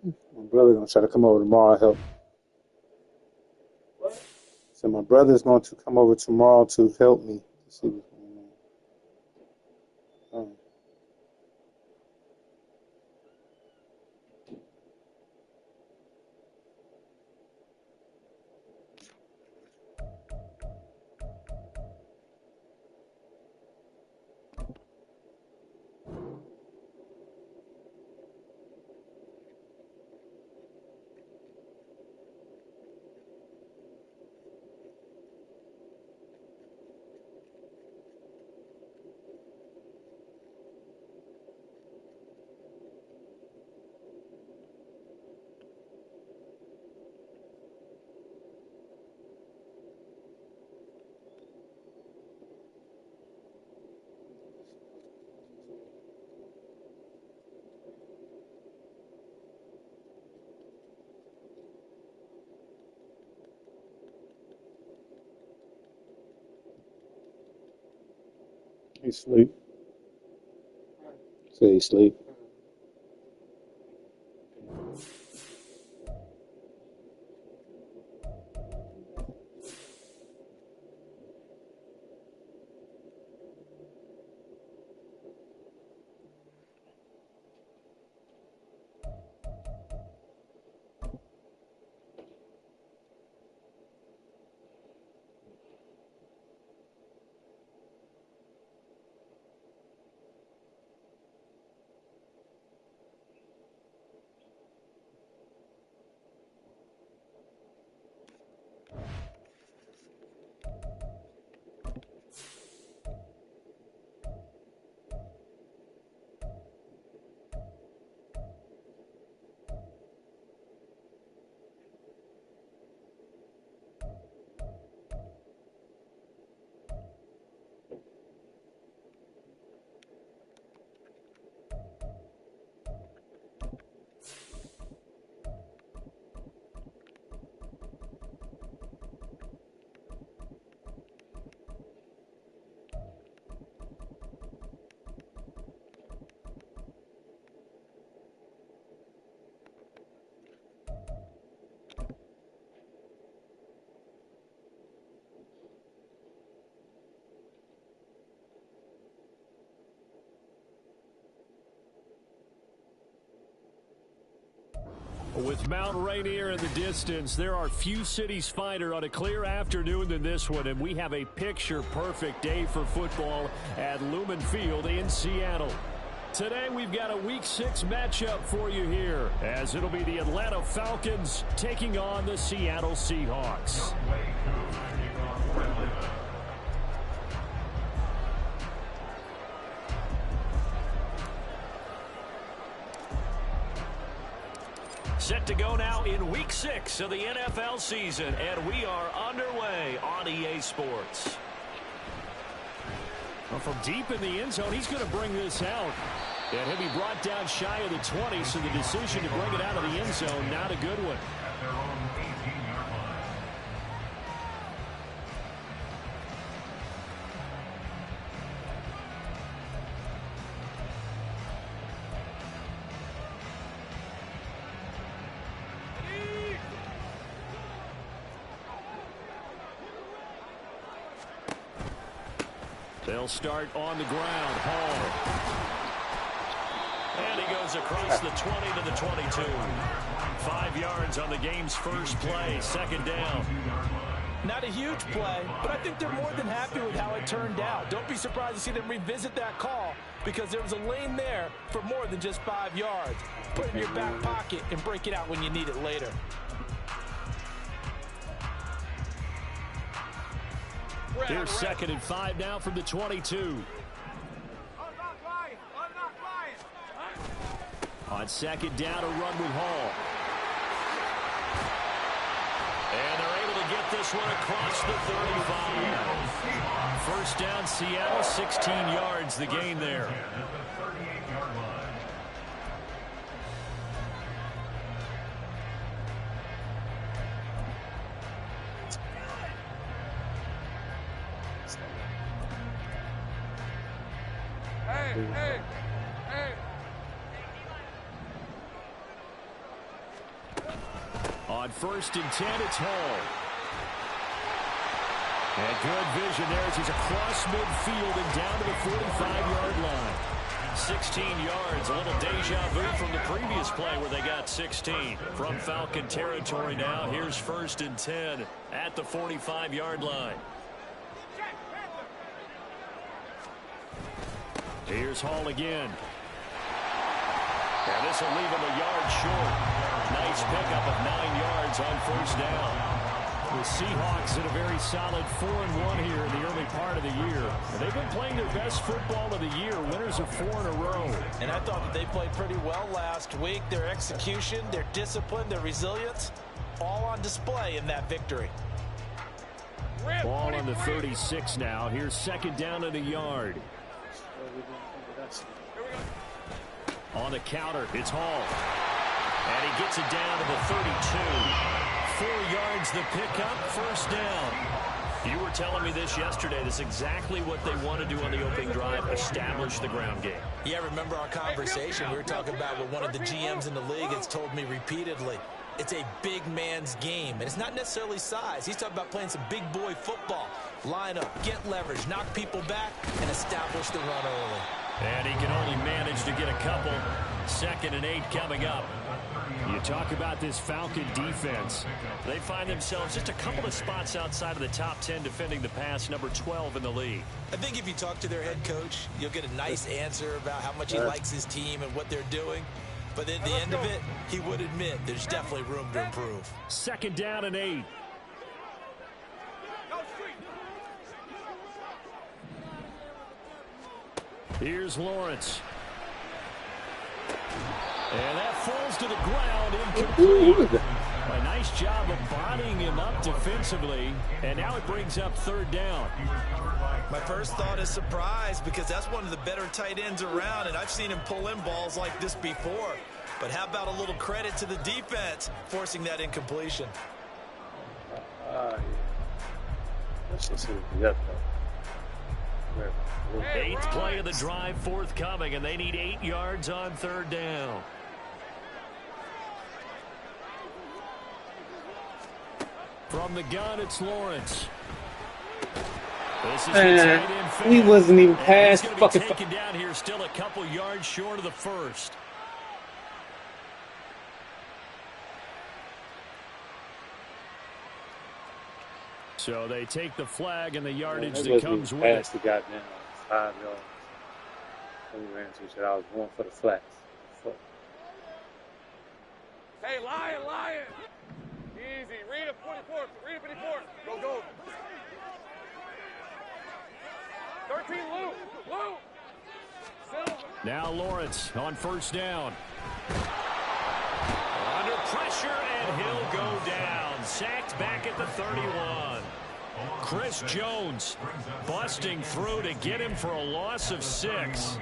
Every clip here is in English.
My brother gonna try to come over tomorrow and help. What? So my brother's going to come over tomorrow to help me to see what's going on. He sleep. Say he sleep. With Mount Rainier in the distance, there are few cities finer on a clear afternoon than this one, and we have a picture-perfect day for football at Lumen Field in Seattle. Today, we've got a Week 6 matchup for you here, as it'll be the Atlanta Falcons taking on the Seattle Seahawks. Set to go now in Week 6 of the NFL season, and we are underway on EA Sports. Well, from deep in the end zone, he's going to bring this out. And he'll be brought down shy of the 20, so the decision to bring it out of the end zone, not a good one. They'll start on the ground. Hall. And he goes across the 20 to the 22. 5 yards on the game's first play. Second down. Not a huge play, but I think they're more than happy with how it turned out. Don't be surprised to see them revisit that call because there was a lane there for more than just 5 yards. Put it in your back pocket and break it out when you need it later. Here's 2nd and 5 now from the 22. On 2nd down, a run with Hall. And they're able to get this one across the 35. First down, Seattle, 16 yards, the gain there. Hey. On 1st and 10, it's Hall. And good vision there as he's across midfield and down to the 45-yard line. 16 yards, a little deja vu from the previous play where they got 16. From Falcon territory now, here's 1st and 10 at the 45-yard line. Here's Hall again. And this will leave him a yard short. Nice pickup of 9 yards on 1st down. The Seahawks in a very solid 4-1 here in the early part of the year. And they've been playing their best football of the year. Winners of 4 in a row. And I thought that they played pretty well last week. Their execution, their discipline, their resilience, all on display in that victory. Ball on the 36 now. Here's 2nd down and a yard. On the counter, it's Hall. And he gets it down to the 32. 4 yards the pickup, 1st down. You were telling me this yesterday. This is exactly what they want to do on the opening drive, establish the ground game. Yeah, remember our conversation. We were talking about what one of the GMs in the league has told me repeatedly. It's a big man's game, and it's not necessarily size. He's talking about playing some big boy football. Line up, get leverage, knock people back, and establish the run early. And he can only manage to get a couple. 2nd and 8 coming up. You talk about this Falcon defense. They find themselves just a couple of spots outside of the top 10 defending the pass, number 12 in the league. I think if you talk to their head coach, you'll get a nice answer about how much he likes his team and what they're doing. But at the end of it, he would admit there's definitely room to improve. 2nd down and 8. Here's Lawrence. And that falls to the ground incomplete. A nice job of bodying him up defensively. And now it brings up 3rd down. My first thought is surprise because that's one of the better tight ends around, and I've seen him pull in balls like this before. But how about a little credit to the defense forcing that incompletion? Let's just see what 8th play of the drive forthcoming, and they need 8 yards on 3rd down. From the gun, it's Lawrence. This is he wasn't even past fucking. Taken down here, still a couple yards short of the 1st. So they take the flag and the yardage that comes with it. The goddamn 5 yards. I was going for the flats. Hey, Lion! Easy. Read it, 44. Read it, 54. Go. 13, Lou. Now Lawrence on 1st down. Under pressure, and he'll go down. Sacked back at the 31. Chris Jones busting through to get him for a loss of 6.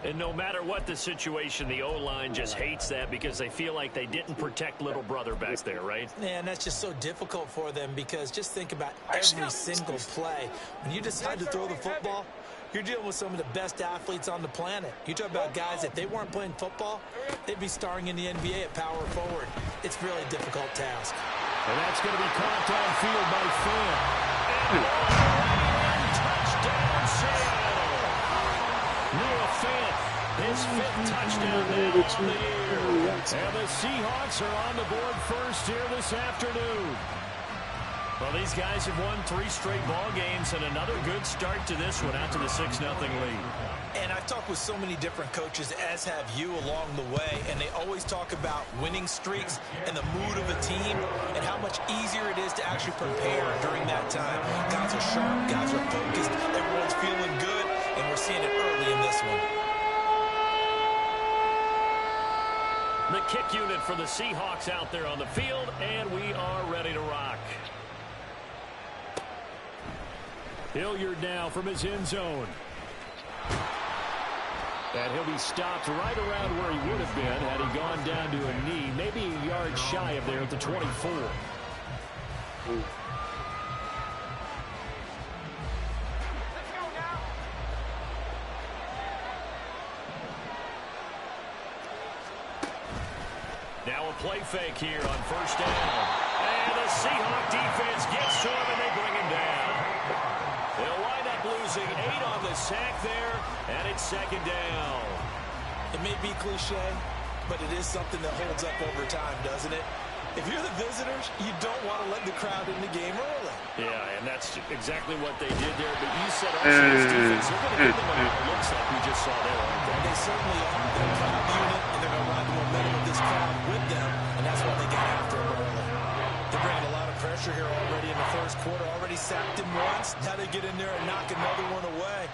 And no matter what the situation, the O-line just hates that because they feel like they didn't protect little brother back there, right? Yeah, and that's just so difficult for them because just think about every single play. When you decide to throw the football, you're dealing with some of the best athletes on the planet. You talk about guys, if they weren't playing football, they'd be starring in the NBA at power forward. It's a really difficult task. And that's going to be caught downfield by Fant. Touchdown, Seattle. Noah Fant, his 5th touchdown now on the year. And the Seahawks are on the board first here this afternoon. Well, these guys have won 3 straight ball games and another good start to this one out to the 6-0 lead. And I've talked with so many different coaches, as have you along the way, and they always talk about winning streaks and the mood of a team and how much easier it is to actually prepare during that time. Guys are sharp, guys are focused, everyone's feeling good, and we're seeing it early in this one. The kick unit for the Seahawks out there on the field, and we are ready to rock. Hilliard now from his end zone. And he'll be stopped right around where he would have been had he gone down to a knee, maybe a yard shy of there at the 24. play fake here on first down. And the Seahawk defense gets to him, and they bring him down. They'll wind up losing 8 on the sack there, and it's second down. It may be cliche, but it is something that holds up over time, doesn't it? If you're the visitors, you don't want to let the crowd in the game early. Yeah, and that's exactly what they did there. But you said also this defense, they're going to give them a lot of looks like we just saw there, aren't they? They certainly are. They're a crowd unit, and they're going to ride the momentum of this crowd with them, and that's why they got after them early. They're bringing a lot of pressure here already in the first quarter. Already sacked him once. Now they get in there and knock another one away.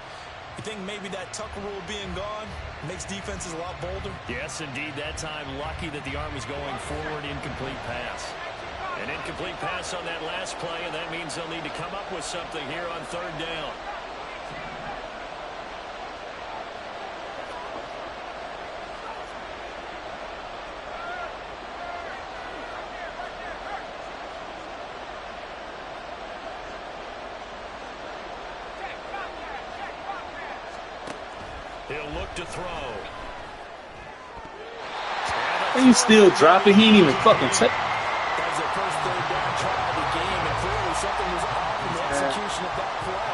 You think maybe that Tucker rule being gone makes defenses a lot bolder? Yes, indeed. That time, lucky that the arm is going forward. Incomplete pass. An incomplete pass on that last play, and that means they'll need to come up with something here on third down. He'll look to throw. And you still dropping? He ain't even fucking take. That was their first third down try of the game, and clearly something was off in the execution of that play.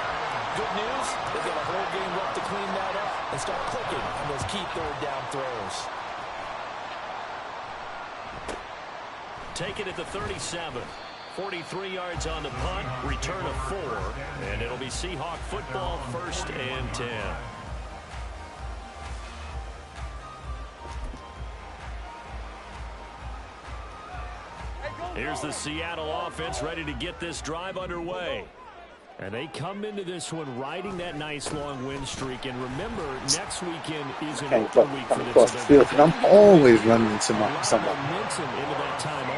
Good news, they've got a whole game left to clean that up and start clicking on those key third down throws. Take it at the 37. 43 yards on the punt, return of 4, and it'll be Seahawk football, 1st and 10. Here's the Seattle offense ready to get this drive underway. And they come into this one riding that nice long win streak. And remember, next weekend is an open week for across the field. And I'm always running into somebody.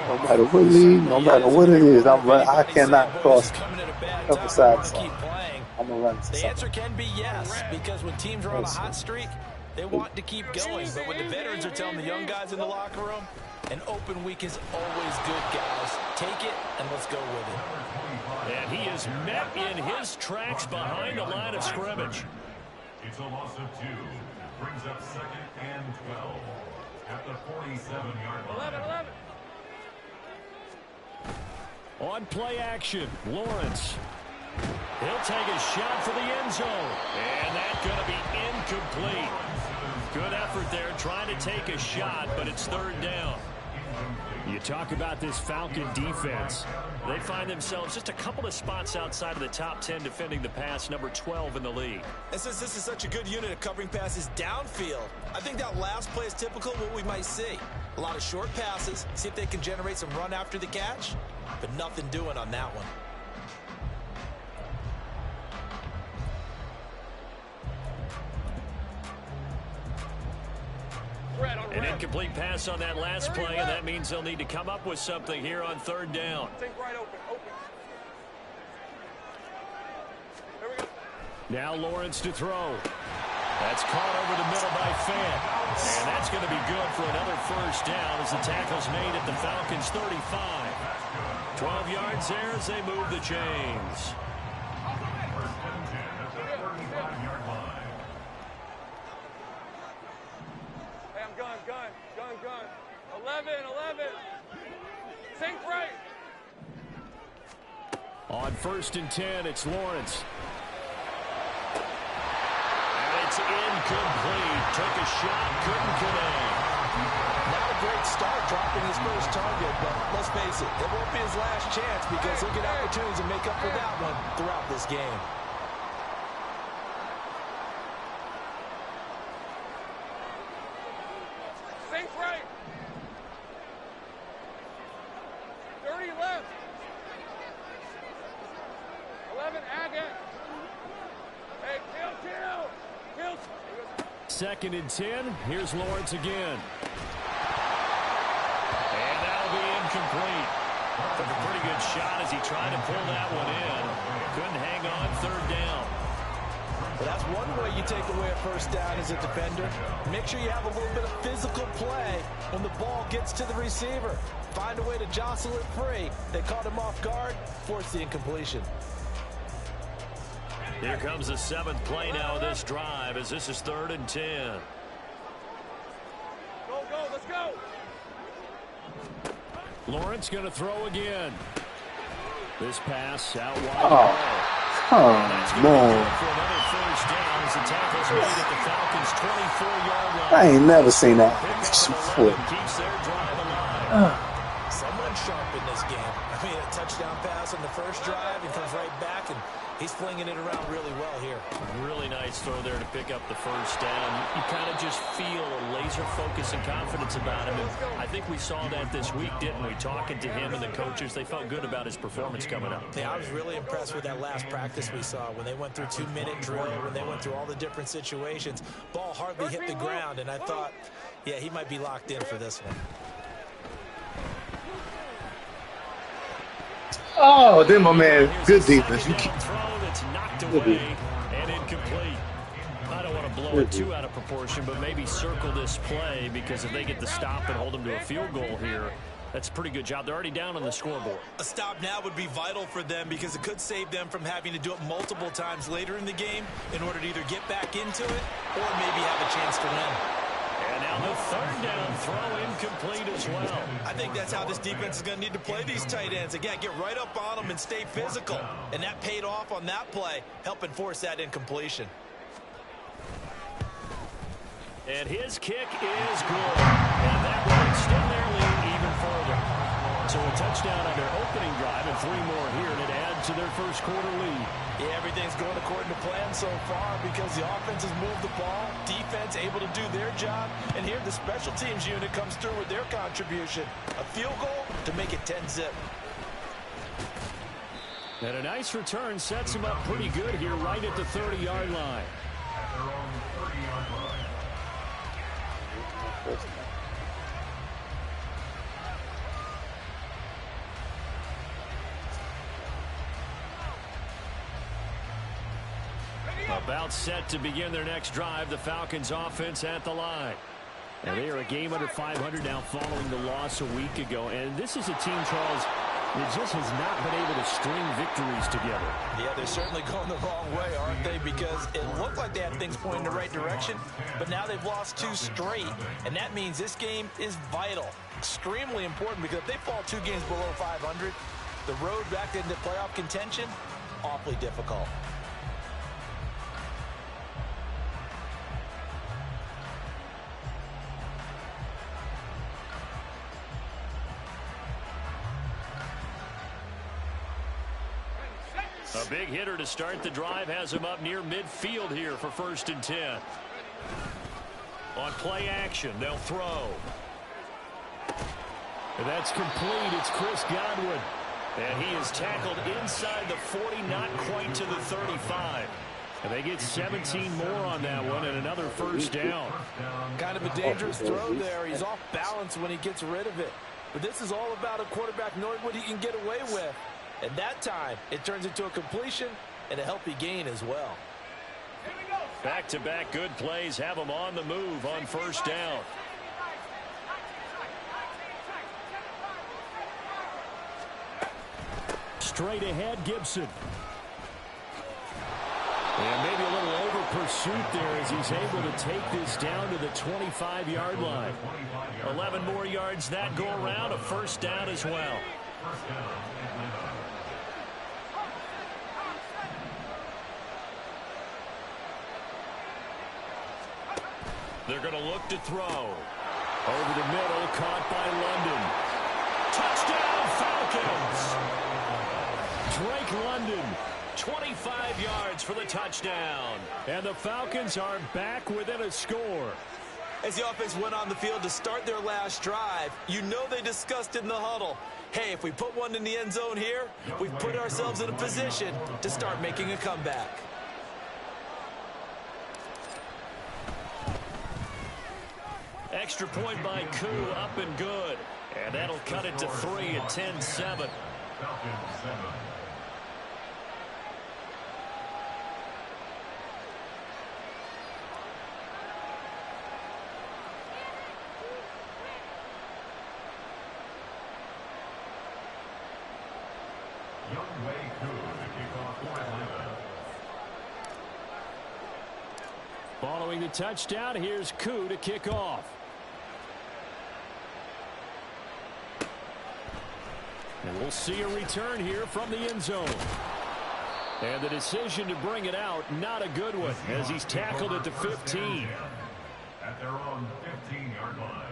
No matter what league, no matter what it is, I cannot cross the other side. I'm going to run into somebody. The answer can be yes, because when teams are on a hot streak, they want to keep going. But when the veterans are telling the young guys in the locker room, an open week is always good, guys. Take it, and let's go with it. And he is met in his tracks behind the line of scrimmage. It's a loss of 2. Brings up 2nd and 12 at the 47-yard line. 11. On play action, Lawrence. He'll take a shot for the end zone. And that's going to be incomplete. Good effort there trying to take a shot, but it's third down. You talk about this Falcon defense. They find themselves just a couple of spots outside of the top 10 defending the pass, number 12 in the league. And since this is such a good unit of covering passes downfield, I think that last play is typical of what we might see. A lot of short passes, see if they can generate some run after the catch, but nothing doing on that one. An incomplete pass on that last play, and that means they'll need to come up with something here on third down. Think right open. There we go. Now Lawrence to throw. That's caught over the middle by Fant. And that's going to be good for another first down as the tackle's made at the Falcons' 35. 12 yards there as they move the chains. Hey, I'm gun. 11. Think right. On 1st and 10, it's Lawrence. And it's incomplete. Took a shot, couldn't connect. Not a great start dropping his first target, but let's face it, it won't be his last chance because he'll get opportunities to make up for that one throughout this game. Think right. 30 left. 11, Agate. Hey, kill. 2nd and 10. Here's Lawrence again. And that'll be incomplete. Took a pretty good shot as he tried to pull that one in. Couldn't hang on, third down. Well, that's one way you take away a first down as a defender. Make sure you have a little bit of physical play when the ball gets to the receiver. Find a way to jostle it free. They caught him off guard, forced the incompletion. Here comes the 7th play now of this drive as this is 3rd and 10. Go, let's go. Lawrence going to throw again. This pass out wide. Oh, come on. For another first down as the tackle's made at the Falcons' 24-yard line. I ain't never seen that before. Keeps their drive alive. Someone sharp in this game. I mean, a touchdown pass on the first drive and comes right back, and he's flinging it around really well here. Really nice throw there to pick up the first down. You kind of just feel a laser focus and confidence about him. And I think we saw that this week, didn't we? Talking to him and the coaches, they felt good about his performance coming up. Yeah, I was really impressed with that last practice we saw when they went through 2-minute drill, when they went through all the different situations. Ball hardly hit the ground, and I thought, yeah, he might be locked in for this one. Oh, then my man, good defense. You throw that's knocked away and incomplete. I don't want to blow it too out of proportion, but maybe circle this play, because if they get the stop and hold them to a field goal here, that's a pretty good job. They're already down on the scoreboard. A stop now would be vital for them, because it could save them from having to do it multiple times later in the game in order to either get back into it or maybe have a chance to win. And now the third down throw incomplete as well. I think that's how this defense is going to need to play these tight ends. Again, get right up on them and stay physical. And that paid off on that play, helping force that incompletion. And his kick is good. And that will extend their lead even further. So a touchdown on their opening drive and 3 more here, and it adds to their first quarter lead. Yeah, everything's going according to plan so far because the offense has moved the ball, defense able to do their job, and here the special teams unit comes through with their contribution. A field goal to make it 10-zip. And a nice return sets him up pretty good here right at the 30-yard line. At their own 30-yard line. About set to begin their next drive, the Falcons offense at the line. And they are a game under 500 now following the loss a week ago. And this is a team, Charles, that just has not been able to string victories together. Yeah, they're certainly going the wrong way, aren't they? Because it looked like they had things pointing in the right direction, but now they've lost 2 straight. And that means this game is vital, extremely important, because if they fall 2 games below 500, the road back into playoff contention, awfully difficult. A big hitter to start the drive has him up near midfield here for 1st and 10. On play action, they'll throw. And that's complete. It's Chris Godwin. And he is tackled inside the 40, not quite to the 35. And they get 17 more on that one and another first down. Kind of a dangerous throw there. He's off balance when he gets rid of it. But this is all about a quarterback knowing what he can get away with. And that time, it turns into a completion and a healthy gain as well. Back-to-back good plays have them on the move on 1st down. Straight ahead, Gibson. And maybe a little over pursuit there as he's able to take this down to the 25-yard line. 11 more yards that go around, a 1st down as well. They're going to look to throw. Over the middle, caught by London. Touchdown, Falcons! Drake London, 25 yards for the touchdown. And the Falcons are back within a score. As the offense went on the field to start their last drive, you know they discussed in the huddle, hey, if we put one in the end zone here, we've put ourselves in a position to start making a comeback. Extra point by Koo, up and good. And that'll cut it to 3 at 10-7. Following the touchdown, here's Koo to kick off. And we'll see a return here from the end zone. And the decision to bring it out, not a good one, as he's tackled at the 15. At their own 15-yard line.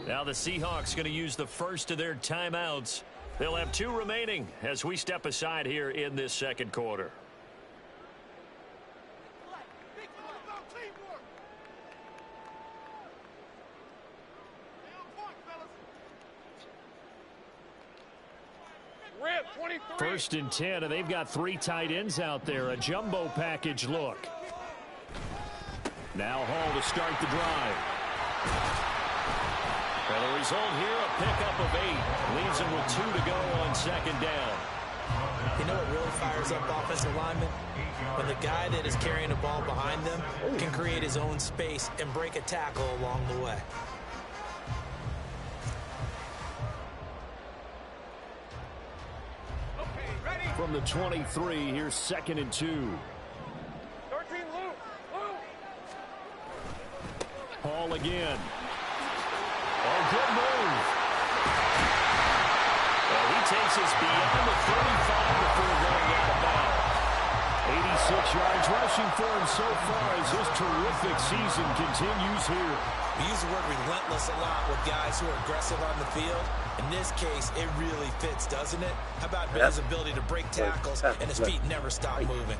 Now the Seahawks going to use the first of their timeouts. They'll have 2 remaining as we step aside here in this second quarter. First and 10, and they've got 3 tight ends out there. A jumbo package look. Now Hall to start the drive. And the result here, a pickup of 8. Leaves him with 2 to go on second down. You know what really fires up offensive linemen? When the guy that is carrying the ball behind them can create his own space and break a tackle along the way. From the 23, here's 2nd and 2. 13, Luke. Hall again. Oh, good move. Well, he takes us beyond the 35 before going out of bounds. 86 yards rushing for him so far as his terrific season continues here. We use the word relentless a lot with guys who are aggressive on the field. In this case, it really fits, doesn't it? How about his ability to break tackles and his feet never stop moving?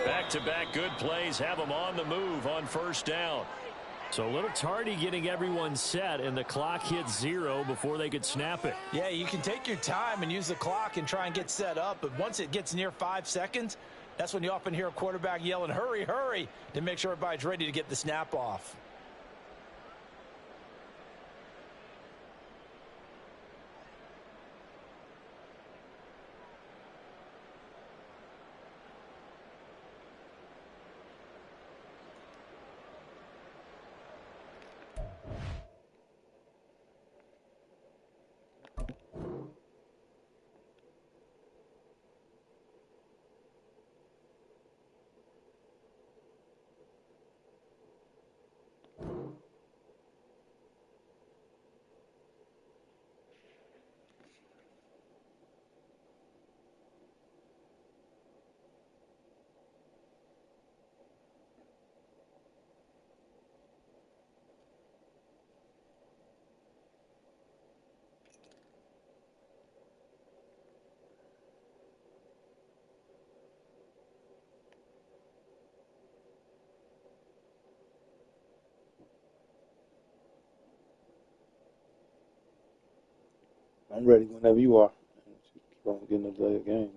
Back-to-back good plays have them on the move on first down. So a little tardy getting everyone set, and the clock hits 0 before they could snap it. Yeah, you can take your time and use the clock and try and get set up, but once it gets near 5 seconds, that's when you often hear a quarterback yelling, hurry, hurry, to make sure everybody's ready to get the snap off. I'm ready whenever you are. Keep on getting to play a game.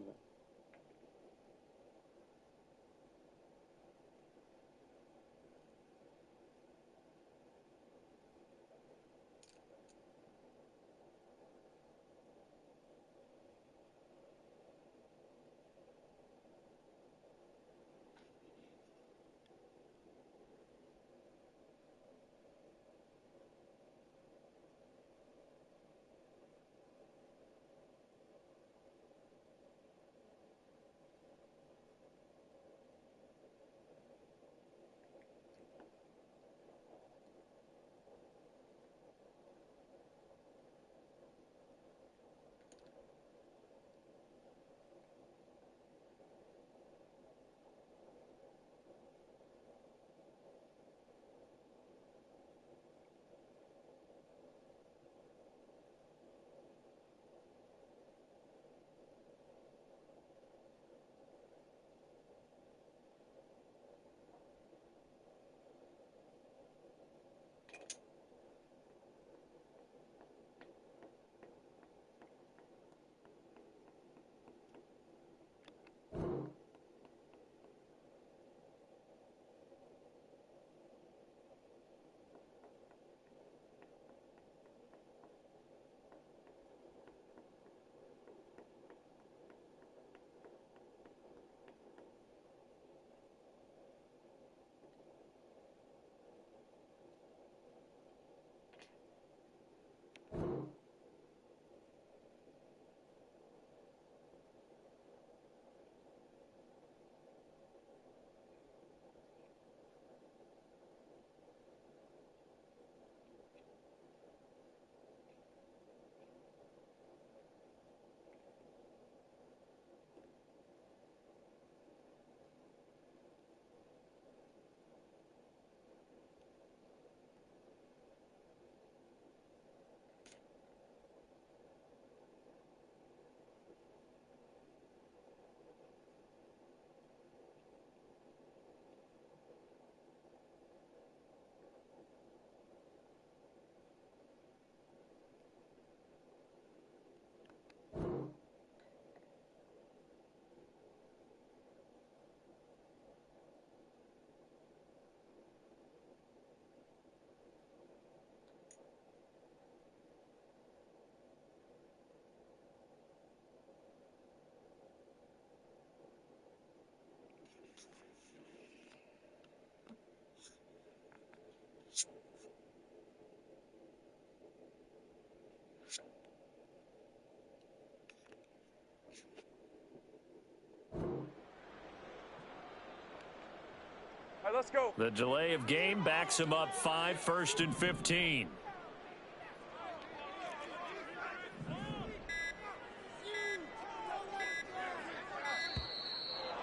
right, let's go. The delay of game backs him up 5, 1st and 15.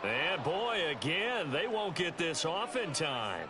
And boy, again, they won't get this off in time.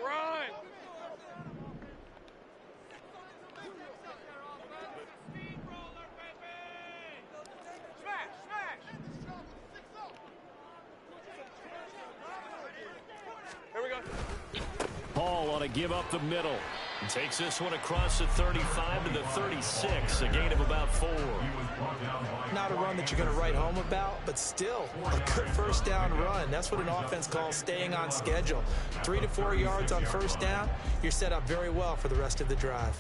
run. Smash, smash. Here we go. Paul on a give up the middle. Takes this one across the 35 to the 36, a gain of about 4. Not a run that you're going to write home about, but still a good first down run. That's what an offense calls staying on schedule. 3 to 4 yards on first down, you're set up very well for the rest of the drive.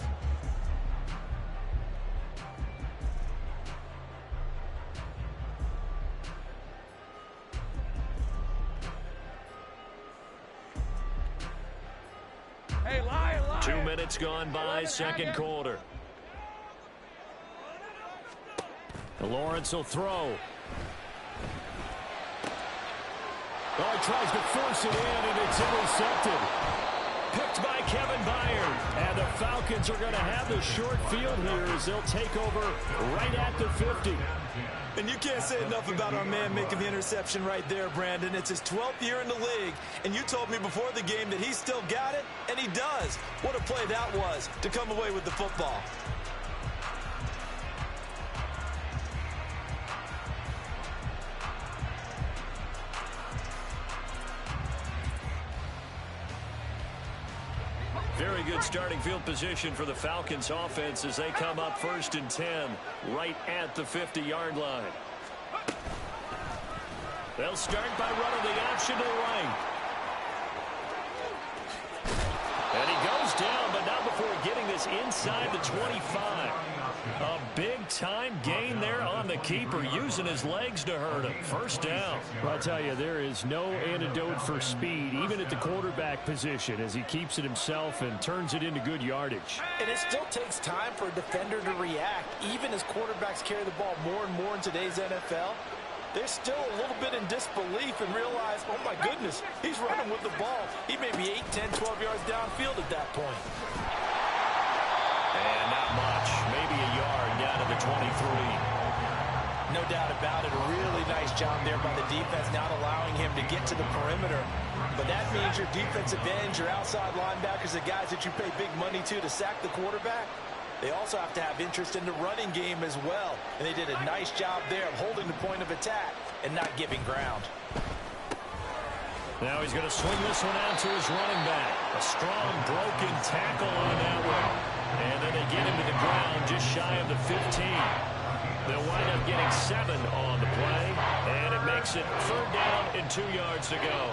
Hey, lie. 2 minutes gone by, second quarter. Lawrence will throw. Oh, he tries to force it in, and it's intercepted. Picked by Kevin Byard. And the Falcons are going to have the short field here as they'll take over right at the 50. And you can't say enough about our man making the interception right there, Brandon. It's his 12th year in the league, and you told me before the game that he still got it, and he does. What a play that was to come away with the football. Very good starting field position for the Falcons offense as they come up 1st and 10 right at the 50-yard line. They'll start by running the option to the right. And he goes down, but not before getting this inside the 25. A big-time gain there on the keeper, using his legs to hurt him. First down. Well, I'll tell you, there is no antidote for speed, even at the quarterback position, as he keeps it himself and turns it into good yardage. And it still takes time for a defender to react. Even as quarterbacks carry the ball more and more in today's NFL, they're still a little bit in disbelief and realize, oh, my goodness, he's running with the ball. He may be 8, 10, 12 yards downfield at that point. And not much. Maybe a yard down to the 23. No doubt about it. A really nice job there by the defense, not allowing him to get to the perimeter. But that means your defensive ends, your outside linebackers, the guys that you pay big money to sack the quarterback, they also have to have interest in the running game as well. And they did a nice job there of holding the point of attack and not giving ground. Now he's going to swing this one out to his running back. A strong broken tackle on that one. And then they get him to the ground just shy of the 15. They'll wind up getting 7 on the play. And it makes it 3rd down and 2 yards to go.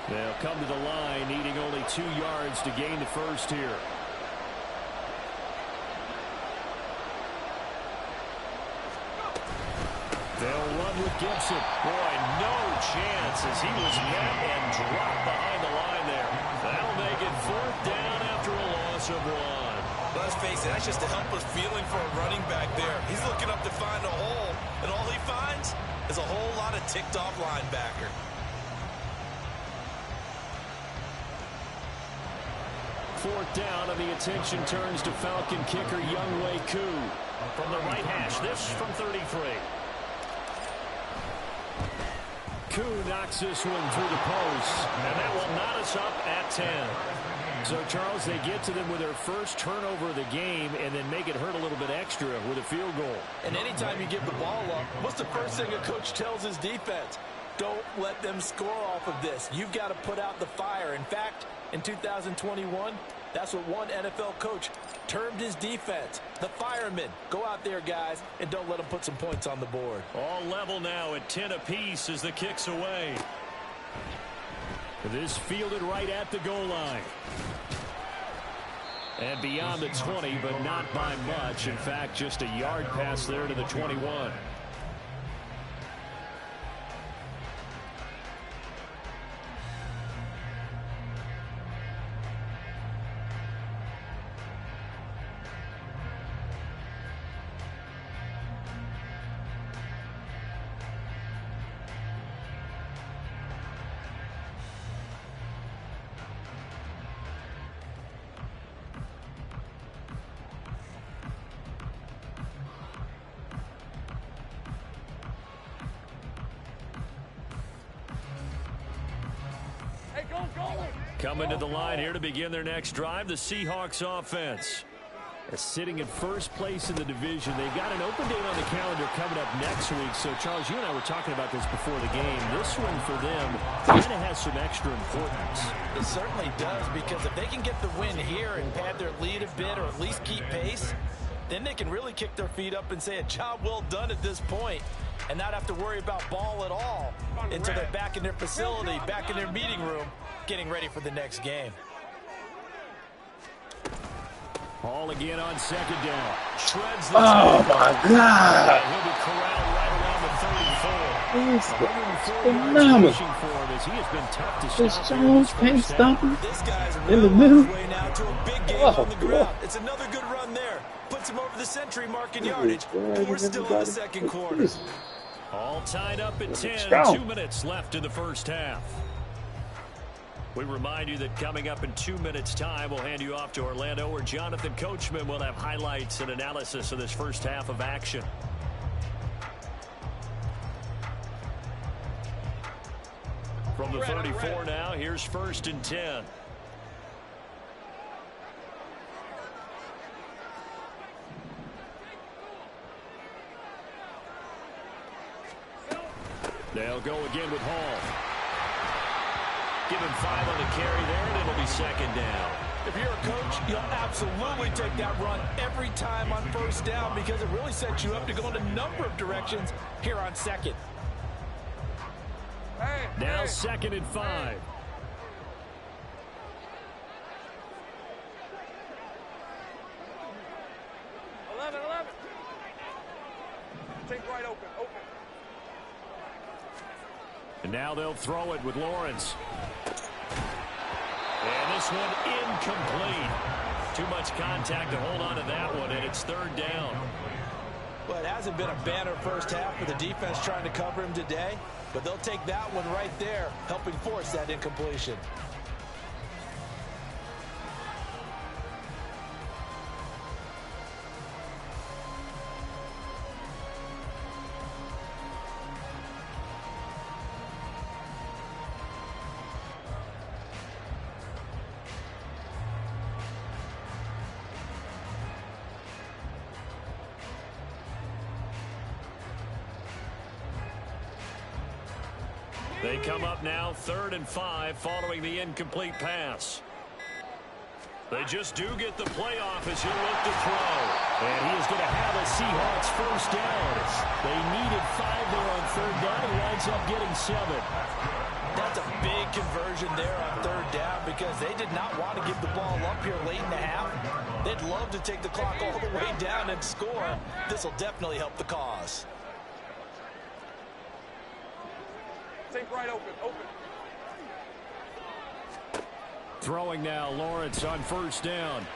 They'll come to the line, needing only 2 yards to gain the first here. They'll run with Gibson. Boy, no chance as he was met and dropped behind the line there. That'll make it 4th down after a loss of 1. Let's face it, that's just a helpless feeling for a running back there. He's looking up to find a hole, and all he finds is a whole lot of ticked-off linebacker. Fourth down, and the attention turns to Falcon kicker Younghoe Koo. From the right hash, this from 33. Koo knocks this one through the post. And that will knot us up at 10. So, Charles, they get to them with their first turnover of the game and then make it hurt a little bit extra with a field goal. And anytime you give the ball up, what's the first thing a coach tells his defense? Don't let them score off of this. You've got to put out the fire. In fact, in 2021, that's what one NFL coach termed his defense. The firemen. Go out there, guys, and don't let them put some points on the board. All level now at 10 apiece as the kick's away. This fielded right at the goal line. And beyond the 20, but not by much. In fact, just a yard pass there to the 21. Coming to the line here to begin their next drive, the Seahawks offense. Sitting in first place in the division. They've got an open date on the calendar coming up next week. So, Charles, you and I were talking about this before the game. This one for them kind of has some extra importance. It certainly does, because if they can get the win here and pad their lead a bit or at least keep pace, then they can really kick their feet up and say a job well done at this point and not have to worry about ball at all until they're back in their facility, back in their meeting room, getting ready for the next game. Ball again on second down. Shreds Oh, my God. He'll be corralled right around the 34. It's phenomenal. For him as he has been tough to This stop Jones can't stop him This guy's in the middle. way now to a big game Oh, on the ground. It's another good run there. Puts him over the century mark in yardage. We're still in the second quarter. All tied up at 10. go. 2 minutes left in the first half. We remind you that coming up in 2 minutes' time, we'll hand you off to Orlando, where Jonathan Coachman will have highlights and analysis of this first half of action. From the 34 now, here's 1st and 10. They'll go again with Hall. Give him 5 on the carry there, and it'll be second down. If you're a coach, you'll absolutely take that run every time on first down because it really sets you up to go in a number of directions here on second. Now 2nd and 5. Take right open. And now they'll throw it with Lawrence. And this one incomplete. Too much contact to hold on to that one, and it's 3rd down. Well, it hasn't been a banner first half with the defense trying to cover him today, but they'll take that one right there, helping force that incompletion. They come up now 3rd and 5 following the incomplete pass. They just do get the playoff as he'll look to throw. And he is going to have a Seahawks first down. They needed 5 there on 3rd down. He winds up getting 7. That's a big conversion there on 3rd down because they did not want to give the ball up here late in the half. They'd love to take the clock all the way down and score. This will definitely help the cause. Take right open. Throwing now, Lawrence on 1st down.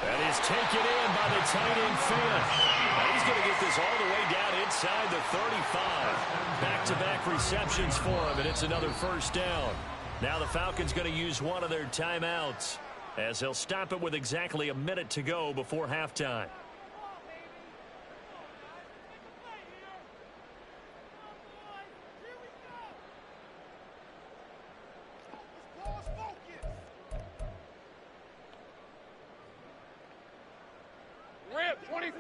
That is taken in by the tight end Fant. Now he's going to get this all the way down inside the 35. Back-to-back receptions for him, and it's another 1st down. Now the Falcons going to use one of their timeouts as they'll stop it with exactly a minute to go before halftime. Rip, 23.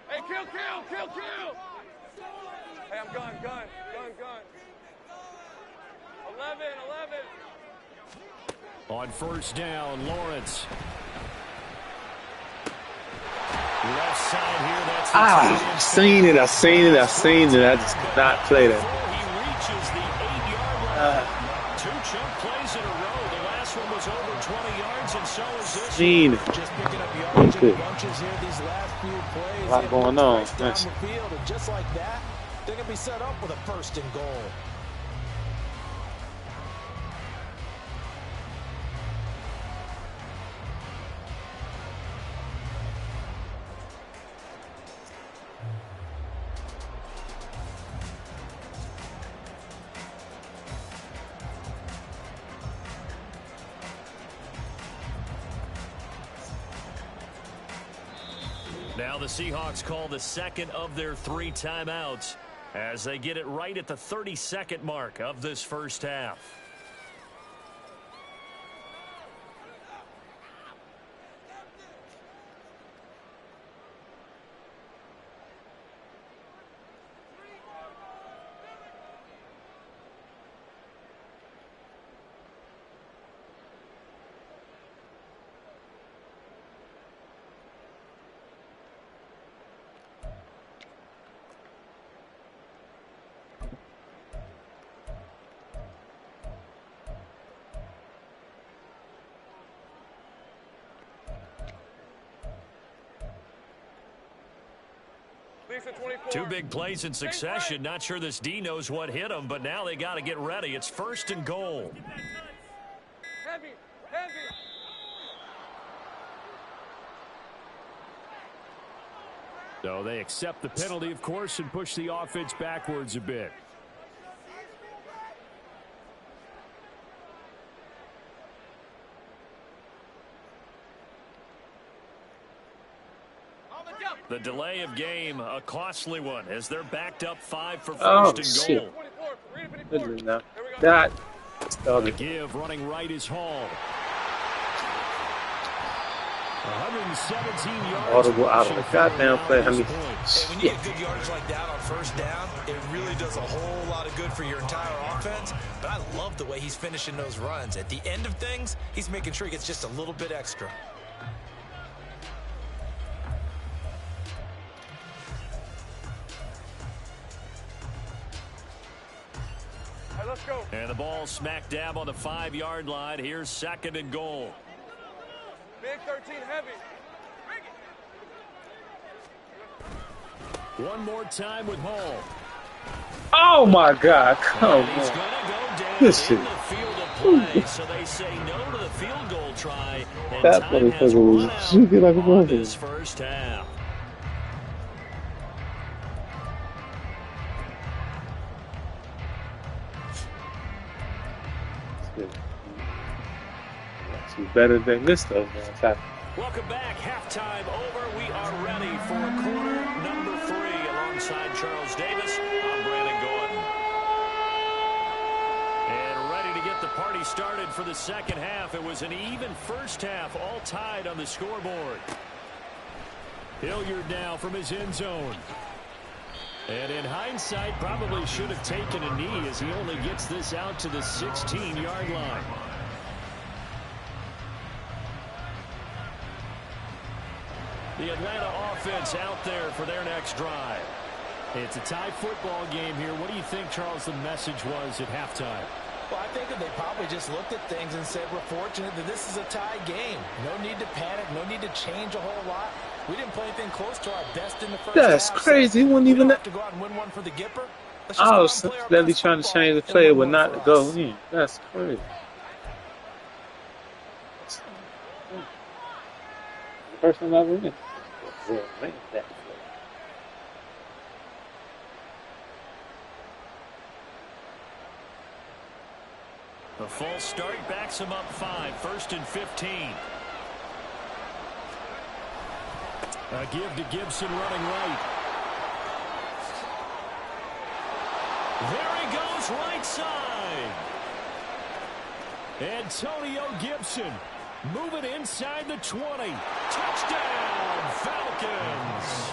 Hey, kill. Hey, I'm gun. 11. On 1st down, Lawrence. Left side here, that's the I seen it. I just could not play that. He reaches the 8-yard line. 2 chunk plays in a row. The last one was over 20 yards, and so is this Seen one. it. Just picking up yardage in bunches here these last few plays. A lot going on. Down Nice. the field, and just like that, they're going to be set up with a 1st and goal. Now the Seahawks call the second of their 3 timeouts as they get it right at the 30-second mark of this first half. Two big plays in succession. Not sure this D knows what hit him, but now they got to get ready. It's 1st and goal. Heavy, heavy. So they accept the penalty, of course, and push the offense backwards a bit. The delay of game, a costly one, as they're backed up 5 for 1st and goal. Shit. That. The give running right is Hall. 117 yards. Audible out of the goddamn play. I mean, when you get good yards like that on 1st down, it really does a whole lot of good for your entire offense. But I love the way he's finishing those runs. At the end of things, he's making sure he gets just a little bit extra. Let's go. And the ball smack dab on the 5-yard line. Here's 2nd and goal. Big 13 heavy. One more time with Hall. oh my God! Come He's on. going to go down This in shit. the field of play, so they say no to the field goal try. And That time has motherfucker was run out juking like a on motherfucker. this first half. She's better than this stuff, man. Welcome back. Halftime over. We are ready for quarter number 3. Alongside Charles Davis, I'm Brandon Gordon. And ready to get the party started for the second half. It was an even first half, all tied on the scoreboard. Hilliard now from his end zone. And in hindsight, probably should have taken a knee as he only gets this out to the 16-yard line. The Atlanta offense out there for their next drive. It's a tie football game here. What do you think, Charles, the message was at halftime? Well, I think that they probably just looked at things and said, we're fortunate that this is a tie game. No need to panic. No need to change a whole lot. We didn't play anything close to our best in the first half. That's crazy. He wouldn't even. Have to go out and win one for the Gipper. I was steadily trying to change the play, but not to go in. That's crazy. The first time I ever win. The false start backs him up 5. 1st and 15. A give to Gibson running right. There he goes, right side. Antonio Gibson moving inside the 20. Touchdown, Falcons.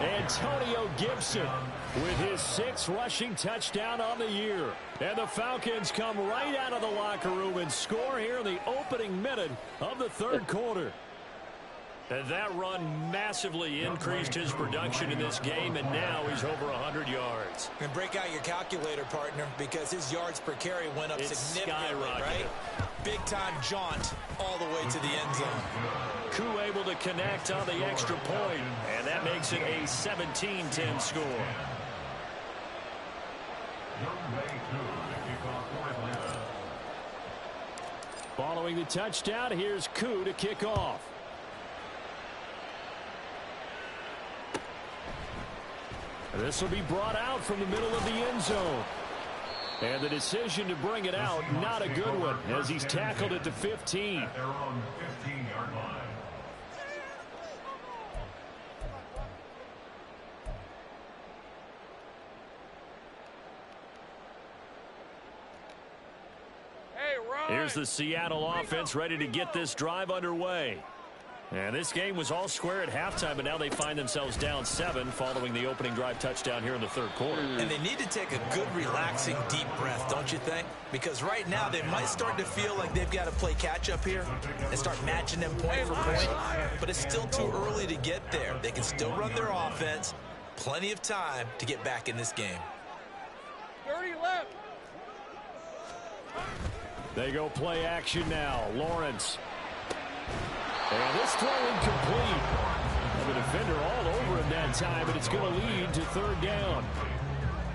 Antonio Gibson with his 6th rushing touchdown on the year. And the Falcons come right out of the locker room and score here in the opening minute of the 3rd quarter. And that run massively increased his production in this game, and now he's over 100 yards. And break out your calculator, partner, because his yards per carry went up significantly, right? Big-time jaunt all the way to the end zone. Koo able to connect on the extra point, and that makes it a 17-10 score. Following the touchdown, here's Koo to kick off. This will be brought out from the middle of the end zone. And the decision to bring it out, not a good one, as he's tackled at the 15. Here's the Seattle offense ready to get this drive underway. And this game was all square at halftime, but now they find themselves down 7 following the opening drive touchdown here in the third quarter. And they need to take a good, relaxing, deep breath, don't you think? Because right now they might start to feel like they've got to play catch-up here and start matching them point for point. But it's still too early to get there. They can still run their offense. Plenty of time to get back in this game. 30 left. They go play action now. Lawrence. And this throw incomplete. The defender all over him that time, but it's going to lead to third down.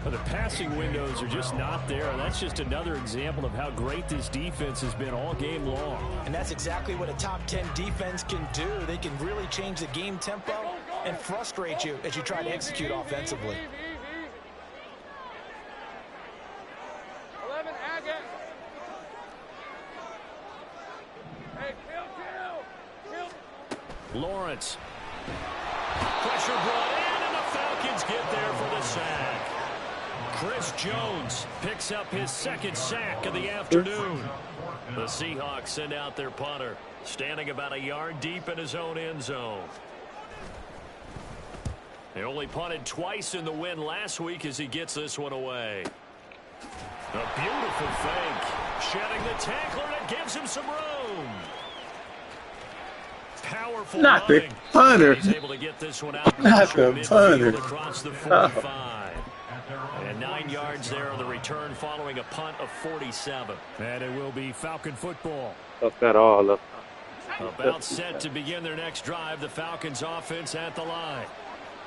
But the passing windows are just not there, and that's just another example of how great this defense has been all game long. And that's exactly what a top 10 defense can do. They can really change the game tempo and frustrate you as you try to execute offensively. 11, Agate. Hey, kill. Lawrence. Pressure brought in, and the Falcons get there for the sack. Chris Jones picks up his second sack of the afternoon. The Seahawks send out their punter, standing about a yard deep in his own end zone. They only punted twice in the win last week as he gets this one away. A beautiful fake. Shedding the tackler, and it gives him some room. Powerful not the punter. He's able to get this one out. Not the punter. Across the 45. And 9 yards there on the return following a punt of 47. And it will be Falcon football. Fuck that all up. About set to begin their next drive. The Falcons offense at the line.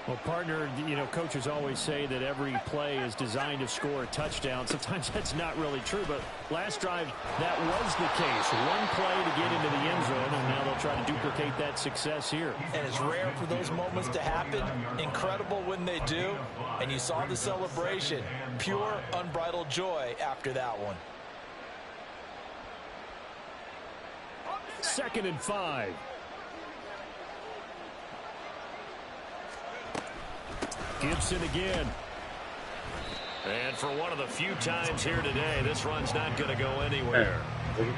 Well, partner, you know, coaches always say that every play is designed to score a touchdown. Sometimes that's not really true, but last drive, that was the case. One play to get into the end zone, and now they'll try to duplicate that success here. And it's rare for those moments to happen. Incredible when they do. And you saw the celebration. Pure, unbridled joy after that one. 2nd and 5. Gibson again. And for one of the few times here today, this run's not going to go anywhere.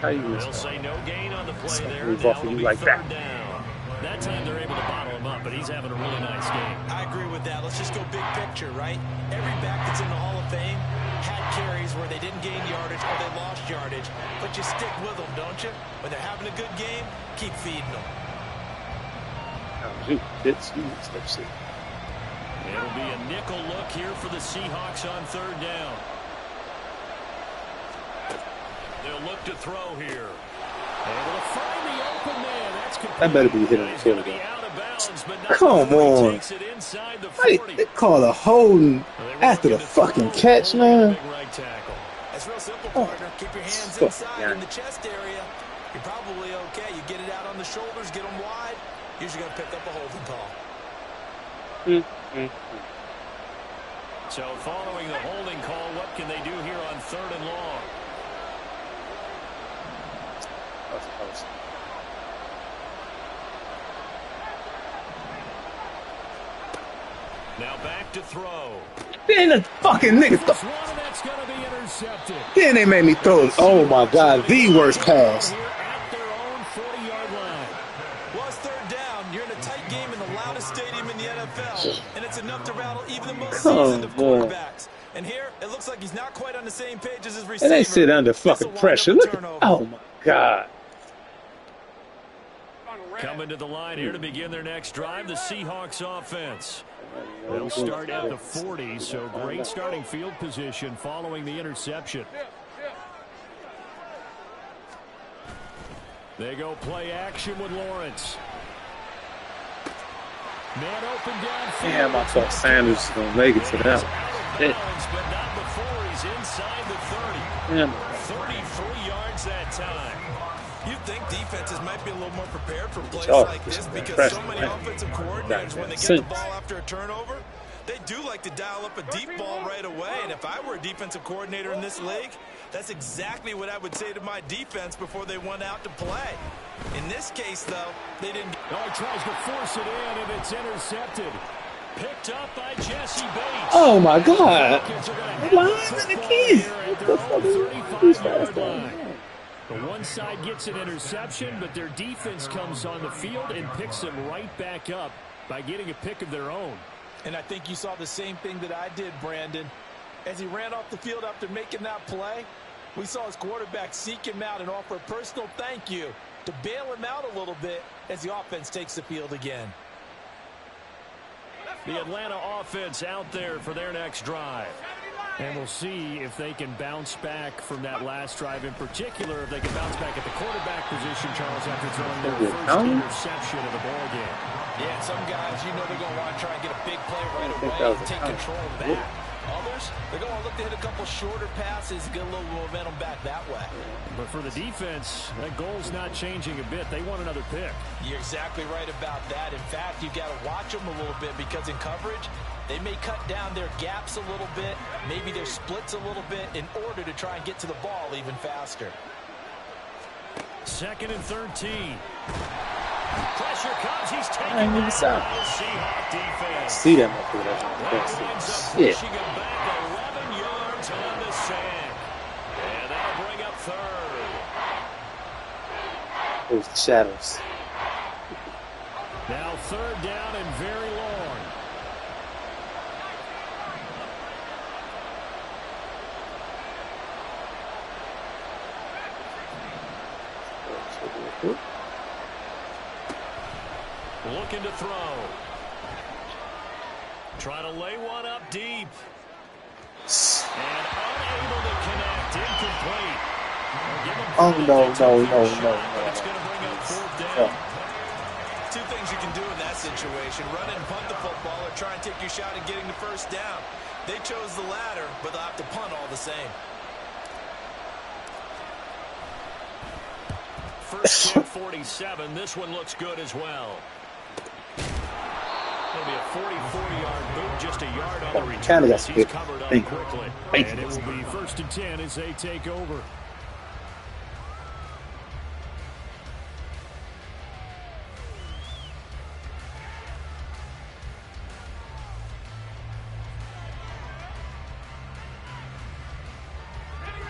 They'll say no gain on the play there. Now it'll be third down. That time they're able to bottle him up, but he's having a really nice game. I agree with that. Let's just go big picture, right? Every back that's in the Hall of Fame had carries where they didn't gain yardage or they lost yardage, but you stick with them, don't you? When they're having a good game, keep feeding them. It'll be a nickel look here for the Seahawks on third down. They'll look to throw here. Able to find the open man. That's complete. That better be hitting the field goal. Come on. They call a holding after the fucking catch, man. It's real simple, partner. Keep your hands inside in the chest area. You're probably okay. You get it out on the shoulders, get them wide. Usually going to pick up a holding call. So following the holding call, what can they do here on 3rd and long? Now back to throw. Then the fucking niggas. That's going to be intercepted. Then they made me throw it. Oh my God, the worst pass. At their own 40-yard line. Well, it's third down. You're in a tight game in the loudest stadium in the NFL, and it's enough to rattle even the most seasoned of quarterbacks. And here, it looks like he's not quite on the same page as his receiver. And they sit under fucking pressure. Look at, oh my God. Coming to the line here to begin their next drive, the Seahawks offense. They'll start at the 40, so great starting field position following the interception. They go play action with Lawrence. Man open downfield. Damn, I thought Sanders was going to make it to that. But not before he's inside the 30. 33 yards that time. You'd think defenses might be a little more prepared for plays like this because so many offensive coordinators, when they get the ball after a turnover, they do like to dial up a deep ball right away. And if I were a defensive coordinator in this league, that's exactly what I would say to my defense before they went out to play. In this case, though, they didn't. Oh, he tries to force it in, and it's intercepted. Picked up by Jesse Bates. Oh my God! Lineman again. What the fuck is that? The one side gets an interception, but their defense comes on the field and picks them right back up by getting a pick of their own. And I think you saw the same thing that I did, Brandon. As he ran off the field after making that play, we saw his quarterback seek him out and offer a personal thank you to bail him out a little bit as the offense takes the field again. The Atlanta offense out there for their next drive. And we'll see if they can bounce back from that last drive in particular, if they can bounce back at the quarterback position, Charles, after throwing their first interception of the ball game. Yeah, and some guys, you know, they're going to want to try and get a big play right away and take control back. Others, they're going to look to hit a couple shorter passes, get a little momentum back that way. But for the defense, that goal's not changing a bit. They want another pick. You're exactly right about that. In fact, you've got to watch them a little bit because in coverage, they may cut down their gaps a little bit, maybe their splits a little bit in order to try and get to the ball even faster. 2nd and 13. Pressure comes. He's taking the Seahawks defense. See them up there. That's shit. Pushing him back 11 yards on the sack. And that'll bring up 3rd. Those shadows. Now 3rd down and very long. Looking to throw. Trying to lay one up deep. And unable to connect. Incomplete. Oh, no. It's going to bring up 4th down. Two things you can do in that situation. Run and punt the football or try and take your shot at getting the 1st down. They chose the latter, but they'll have to punt all the same. First kick, 47. This one looks good as well. It'll be a 44-yard boot, just a yard on the return. He's covered up quickly. And it will be 1st and 10 as they take over.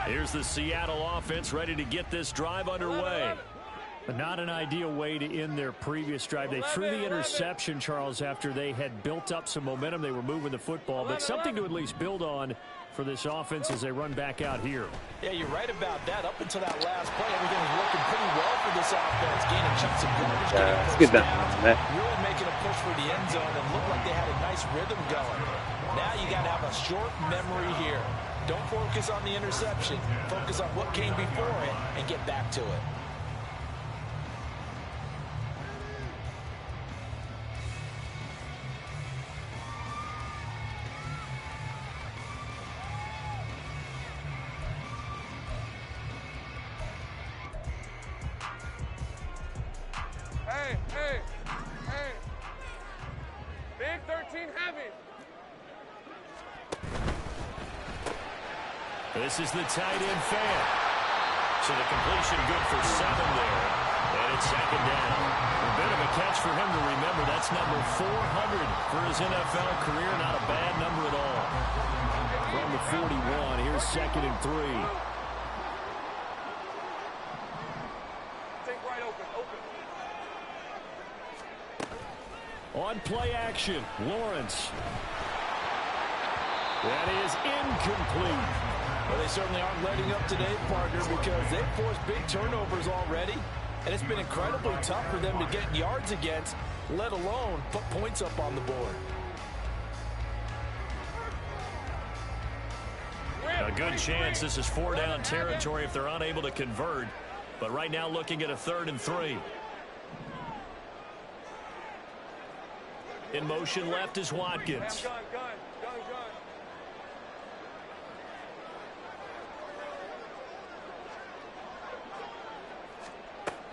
Here's the Seattle offense ready to get this drive underway. But not an ideal way to end their previous drive. They threw the interception, Charles, after they had built up some momentum. They were moving the football, but something to at least build on for this offense as they run back out here. Yeah, you're right about that. Up until that last play, everything was working pretty well for this offense. Gaining chunks of garbage, getting first down, really making a push for the end zone and looked like they had a nice rhythm going. Now you got to have a short memory here. Don't focus on the interception. Focus on what came before it and get back to it. Hey. Big 13 heavy. This is the tight end fan. So the completion good for 7 there. And it's 2nd down. A bit of a catch for him to remember. That's number 400 for his NFL career. Not a bad number at all. From the 41, here's 2nd and 3. Take right open. On play action, Lawrence. That is incomplete. Well, they certainly aren't letting up today, partner, because they've forced big turnovers already, and it's been incredibly tough for them to get yards against, let alone put points up on the board. A good chance this is 4-down territory if they're unable to convert, but right now looking at a 3rd and 3. In motion left is Watkins. Gun.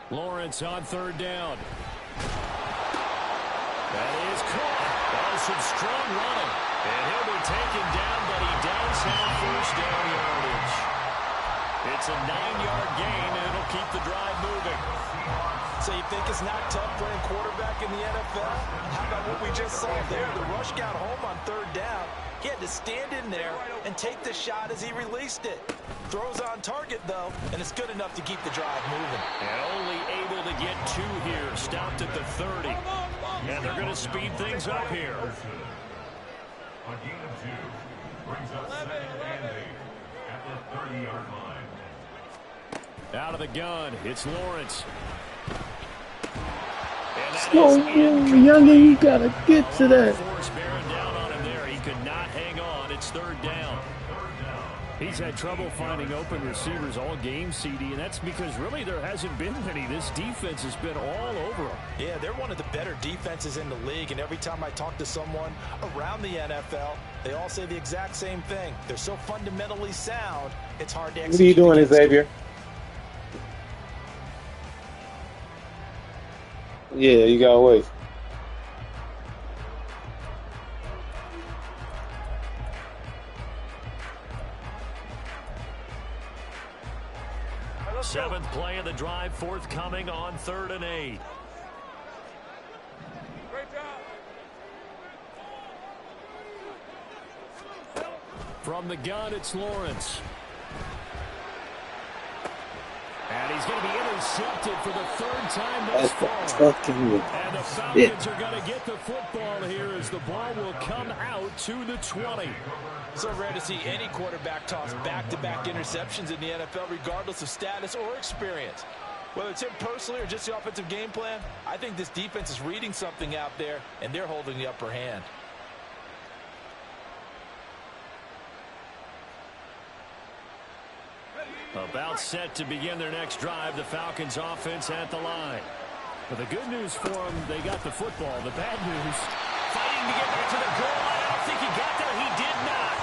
Lawrence on 3rd down. That is caught. That was some strong running. And he'll be taken down, but he does have 1st down yardage. It's a 9-yard gain, and it'll keep the drive moving. So you think it's not tough playing quarterback in the NFL? How about what we just saw there? The rush got home on third down. He had to stand in there and take the shot as he released it. Throws on target, though, and it's good enough to keep the drive moving. And only able to get 2 here. Stopped at the 30. And they're going to speed things up here. A gain of 2 brings up 2nd and 8 at the 30-yard line. Out of the gun, it's Lawrence. Oh, youngin, you gotta get to that. Force bearing down on him there. He could not hang on. It's 3rd down. He's had trouble finding open receivers all game, CD, and that's because really there hasn't been many. This defense has been all over them. Yeah, they're one of the better defenses in the league, and every time I talk to someone around the NFL, they all say the exact same thing. They're so fundamentally sound, it's hard to execute. What are you doing, Xavier? Yeah, you gotta wait. Seventh play of the drive forthcoming on 3rd and 8. Great job. From the gun, it's Lawrence. And he's going to be intercepted for the 3rd time this far. And the Falcons are going to get the football here as the ball will come out to the 20. So rare to see any quarterback toss back-to-back interceptions in the NFL, regardless of status or experience. Whether it's him personally or just the offensive game plan, I think this defense is reading something out there, and they're holding the upper hand. About set to begin their next drive, the Falcons offense at the line. But the good news for them, they got the football. The bad news, fighting to get back to the goal line. I don't think he got there. He did not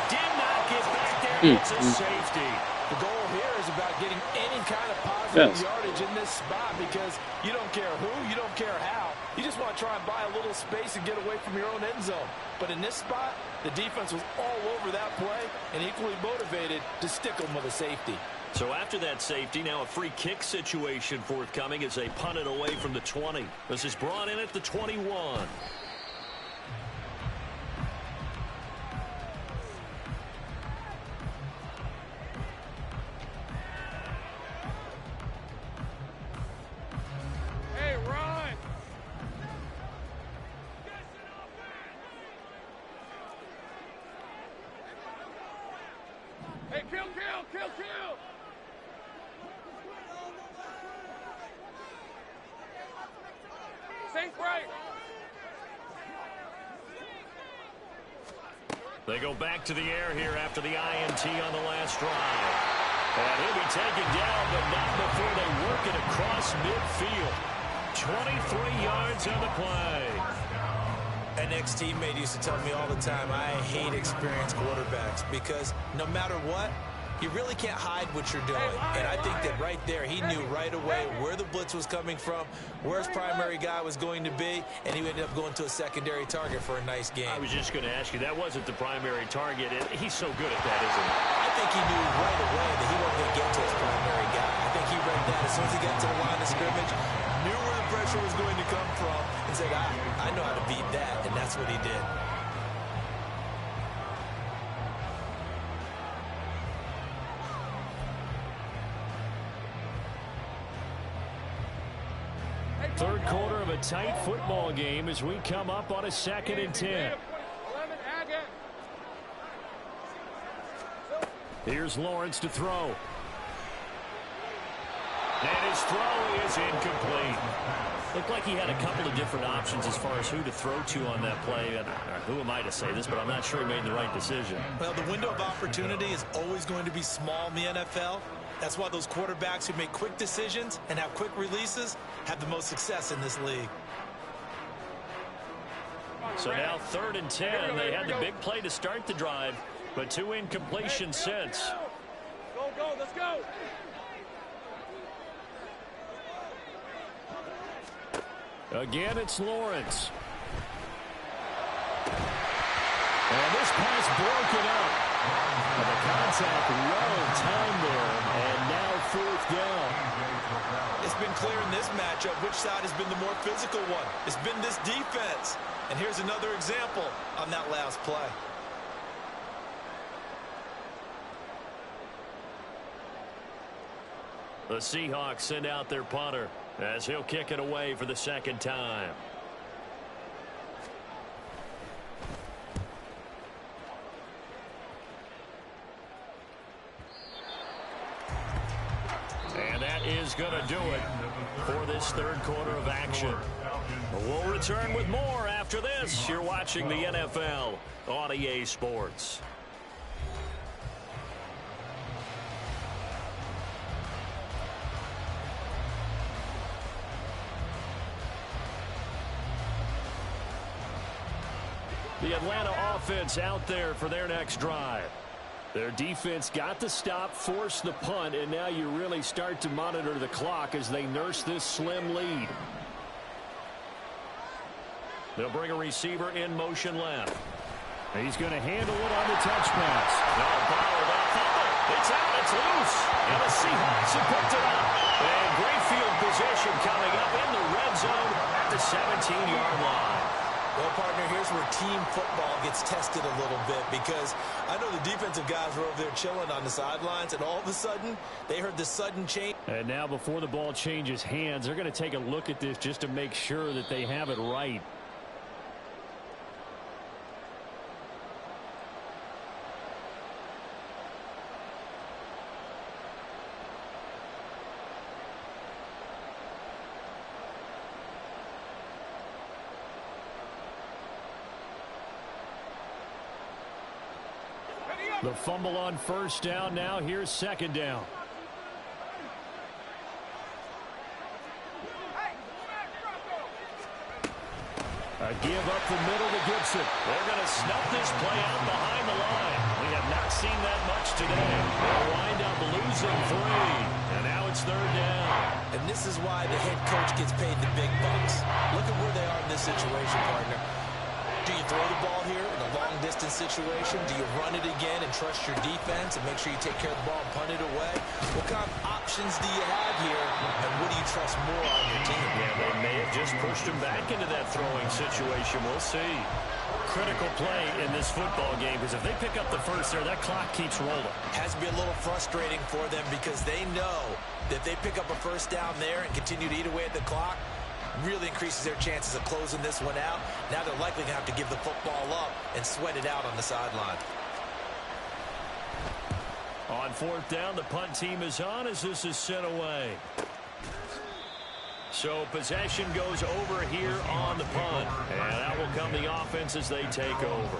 get back there. It's a safety. The goal here is about getting any kind of positive yardage in this spot because you don't care who, you don't care how. You just want to try and buy a little space and get away from your own end zone. But in this spot, the defense was all over that play and equally motivated to stick them with a safety. So after that safety, now a free kick situation forthcoming as they punt it away from the 20. This is brought in at the 21. Hey, run! Hey, kill! Safe right. They go back to the air here after the INT on the last drive. And he'll be taken down, but not before they work it across midfield. 23 yards on the play. An ex-teammate used to tell me all the time, I hate experienced quarterbacks because no matter what, you really can't hide what you're doing. And I think that right there, he knew right away where the blitz was coming from, where his primary guy was going to be, and he ended up going to a secondary target for a nice game. I was just going to ask you, that wasn't the primary target. He's so good at that, isn't he? I think he knew right away that he wasn't going to get to his primary guy. I think he read that as soon as he got to the line of scrimmage, knew where the pressure was going to come from, and said, I know how to beat that, and that's what he did. Third quarter of a tight football game as we come up on a 2nd and 10. Here's Lawrence to throw. And his throw is incomplete. Looked like he had a couple of different options as far as who to throw to on that play. And who am I to say this, but I'm not sure he made the right decision. Well, the window of opportunity is always going to be small in the NFL. That's why those quarterbacks who make quick decisions and have quick releases have the most success in this league. So now 3rd and 10. They had the big play to start the drive, but 2 incompletions since. Go, let's go. Again, it's Lawrence. And this pass broken up. And the contact well timed there, and now 4th down. It's been clear in this matchup matchup, which side has been the more physical one? It's been this defense. And here's another example on that last play. The Seahawks send out their punter as he'll kick it away for the second time. And that is going to do it for this third quarter of action. We'll return with more after this. You're watching the NFL on EA Sports. The Atlanta offense out there for their next drive. Their defense got the stop, forced the punt, and now you really start to monitor the clock as they nurse this slim lead. They'll bring a receiver in motion left. He's going to handle it on the touch pass. No, followed up. It's out. It's loose. And the Seahawks have picked it up. And great field position coming up in the red zone at the 17-yard line. Well, partner, here's where team football gets tested a little bit, because I know the defensive guys were over there chilling on the sidelines, and all of a sudden, they heard the sudden change. And now before the ball changes hands, they're going to take a look at this just to make sure that they have it right. The fumble on first down. Now here's second down. A give up the middle to Gibson. They're going to snuff this play out behind the line. We have not seen that much today. They'll wind up losing 3. And now it's third down. And this is why the head coach gets paid the big bucks. Look at where they are in this situation, partner. Do you throw the ball here in a long-distance situation? Do you run it again and trust your defense and make sure you take care of the ball and punt it away? What kind of options do you have here, and what do you trust more on your team? Yeah, they may have just pushed him back into that throwing situation. We'll see. Critical play in this football game, because if they pick up the first there, that clock keeps rolling. Has to be a little frustrating for them, because they know that if they pick up a first down there and continue to eat away at the clock, really increases their chances of closing this one out. Now they're likely going to have to give the football up and sweat it out on the sideline. On fourth down, the punt team is on as this is sent away. So possession goes over here on the punt. And that will come the offense as they take over.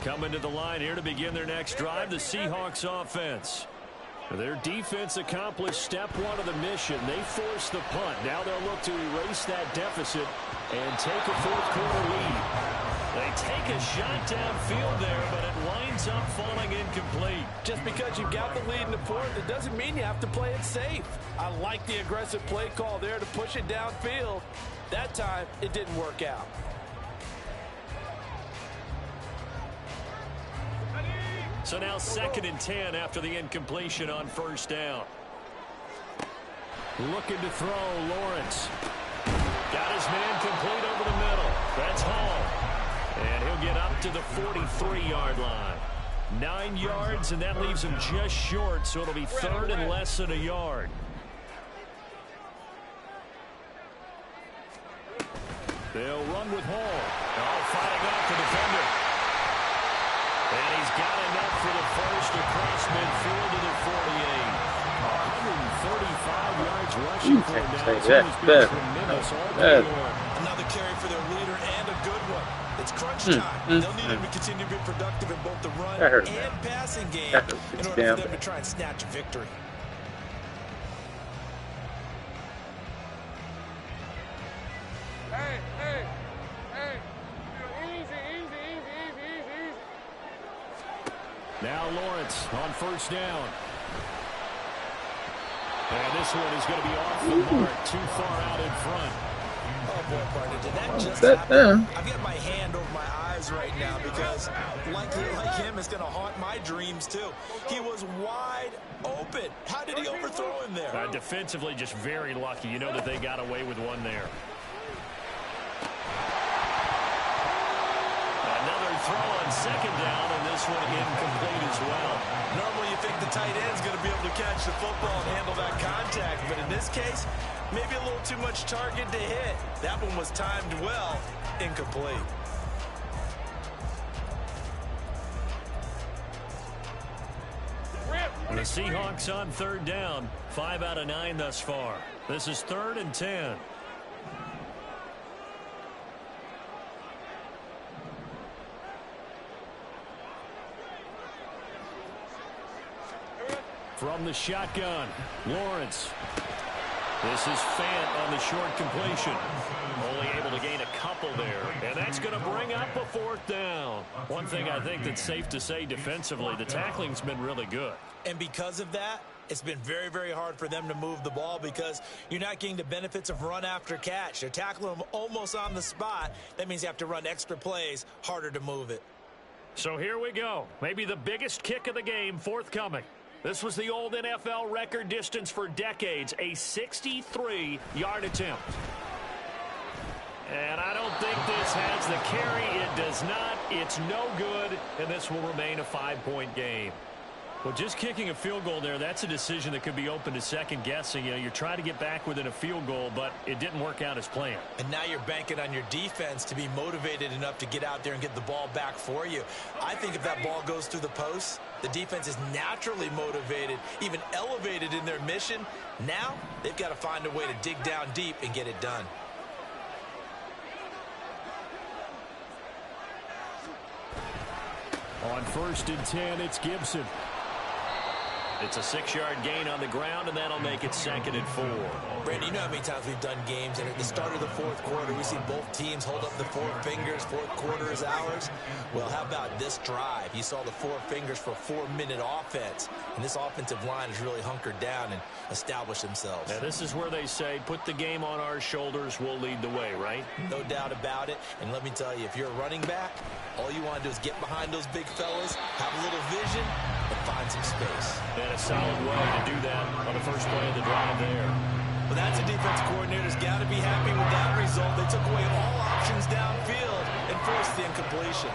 Coming to the line here to begin their next drive, the Seahawks offense. Their defense accomplished step one of the mission. They forced the punt. Now they'll look to erase that deficit and take a fourth quarter lead. They take a shot downfield there, but it winds up falling incomplete. Just because you've got the lead in the fourth, it doesn't mean you have to play it safe. I like the aggressive play call there to push it downfield. That time, it didn't work out. So now 2nd and 10 after the incompletion on first down. Looking to throw, Lawrence. Got his man complete over the middle. That's Hall. And he'll get up to the 43-yard line. 9 yards, and that leaves him just short, so it'll be third and less than a yard. They'll run with Hall. Oh, fighting off the defender. And he's got enough for the first across midfield to the 48. 135 yards rushing for him now. He's been tremendous all day long. Another carry for their leader and a good one. It's crunch time. They'll need him to continue to be productive in both the run and passing game in order for them to try and snatch a victory. Now Lawrence on first down. And this one is going to be off the mark, too far out in front. Oh, boy, partner, did that just That happen? down. I've got my hand over my eyes right now because, like him, it's going to haunt my dreams, too. He was wide open. How did he overthrow him there? Defensively, just very lucky. You know that they got away with one there. Another throw on second down, and this one incomplete as well. Normally you think the tight end's going to be able to catch the football and handle that contact, but in this case, maybe a little too much target to hit. That one was timed well, incomplete. The Seahawks on third down, 5 out of 9 thus far. This is 3rd and 10. From the shotgun, Lawrence. This is Fant on the short completion. Only able to gain a couple there. And that's going to bring up a 4th down. One thing I think that's safe to say defensively, the tackling's been really good. And because of that, it's been very, very hard for them to move the ball because you're not getting the benefits of run after catch. They're tackling them almost on the spot. That means you have to run extra plays, harder to move it. So here we go. Maybe the biggest kick of the game forthcoming. This was the old NFL record distance for decades, a 63-yard attempt. And I don't think this has the carry. It does not. It's no good, and this will remain a 5-point game. Well, just kicking a field goal there, that's a decision that could be open to second guessing. You know, you're trying to get back within a field goal, but it didn't work out as planned. And now you're banking on your defense to be motivated enough to get out there and get the ball back for you. I think if that ball goes through the post, the defense is naturally motivated, even elevated in their mission. Now they've got to find a way to dig down deep and get it done. On 1st and 10, it's Gibson. It's a 6-yard gain on the ground, and that'll make it 2nd and 4. Brandon, you know how many times we've done games, and at the start of the 4th quarter, we see both teams hold up the 4 fingers, 4th quarter is ours. Well, how about this drive? You saw the 4 fingers for a 4-minute offense, and this offensive line has really hunkered down and established themselves. Now, this is where they say, put the game on our shoulders, we'll lead the way, right? No doubt about it, and let me tell you, if you're a running back, all you want to do is get behind those big fellas, have a little vision, and find some space. And a solid way to do that on the first play of the drive there. Well, that's a defense coordinator's got to be happy with that result. They took away all options downfield and forced the incompletion.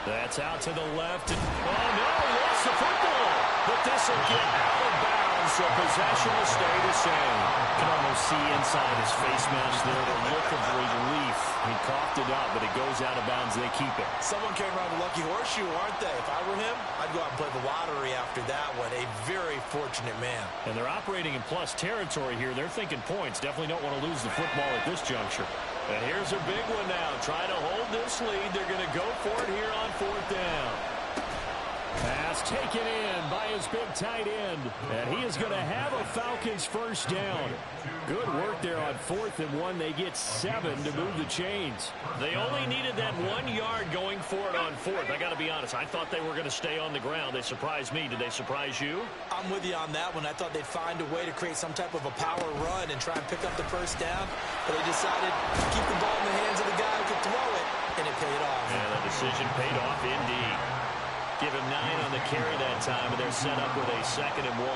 That's out to the left. Oh, no, he lost the football. But this will get out of bounds, so possession will stay the same. You can almost see inside his face mask there the look of relief. He coughed it up, but it goes out of bounds. They keep it. Someone came around with a lucky horseshoe, aren't they? If I were him, I'd go out and play the lottery after that one. A very fortunate man. And they're operating in plus territory here. They're thinking points. Definitely don't want to lose the football at this juncture. And here's a big one now. Trying to hold this lead. They're going to go for it here on 4th down. Pass taken in by his big tight end. And he is going to have a Falcons first down. Good work there on 4th and 1. They get 7 to move the chains. They only needed that 1 yard going for it on 4th. I got to be honest. I thought they were going to stay on the ground. They surprised me. Did they surprise you? I'm with you on that one. I thought they'd find a way to create some type of a power run and try and pick up the first down. But they decided to keep the ball in the hands of the guy who could throw it, and it paid off. And the decision paid off indeed. Give him 9 on the carry that time, and they're set up with a 2nd and 1.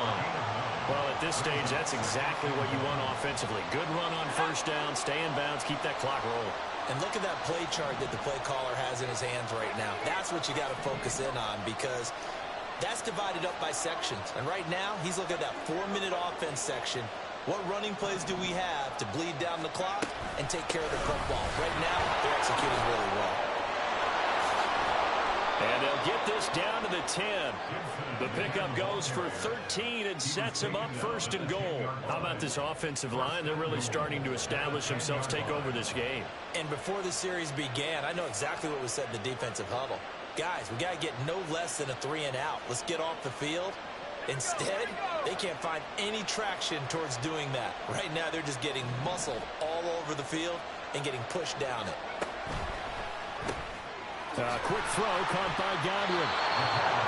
Well, at this stage, that's exactly what you want offensively. Good run on first down, stay in bounds, keep that clock rolling. And look at that play chart that the play caller has in his hands right now. That's what you got to focus in on because that's divided up by sections. And right now, he's looking at that 4-minute offense section. What running plays do we have to bleed down the clock and take care of the football? Right now, they're executing really well. And they'll get this down to the 10. The pickup goes for 13 and sets him up 1st and goal. How about this offensive line? They're really starting to establish themselves, take over this game. And before the series began, I know exactly what was said in the defensive huddle. Guys, we got to get no less than a 3 and out. Let's get off the field. Instead, they can't find any traction towards doing that. Right now, they're just getting muscled all over the field and getting pushed down it. Quick throw caught by Godwin.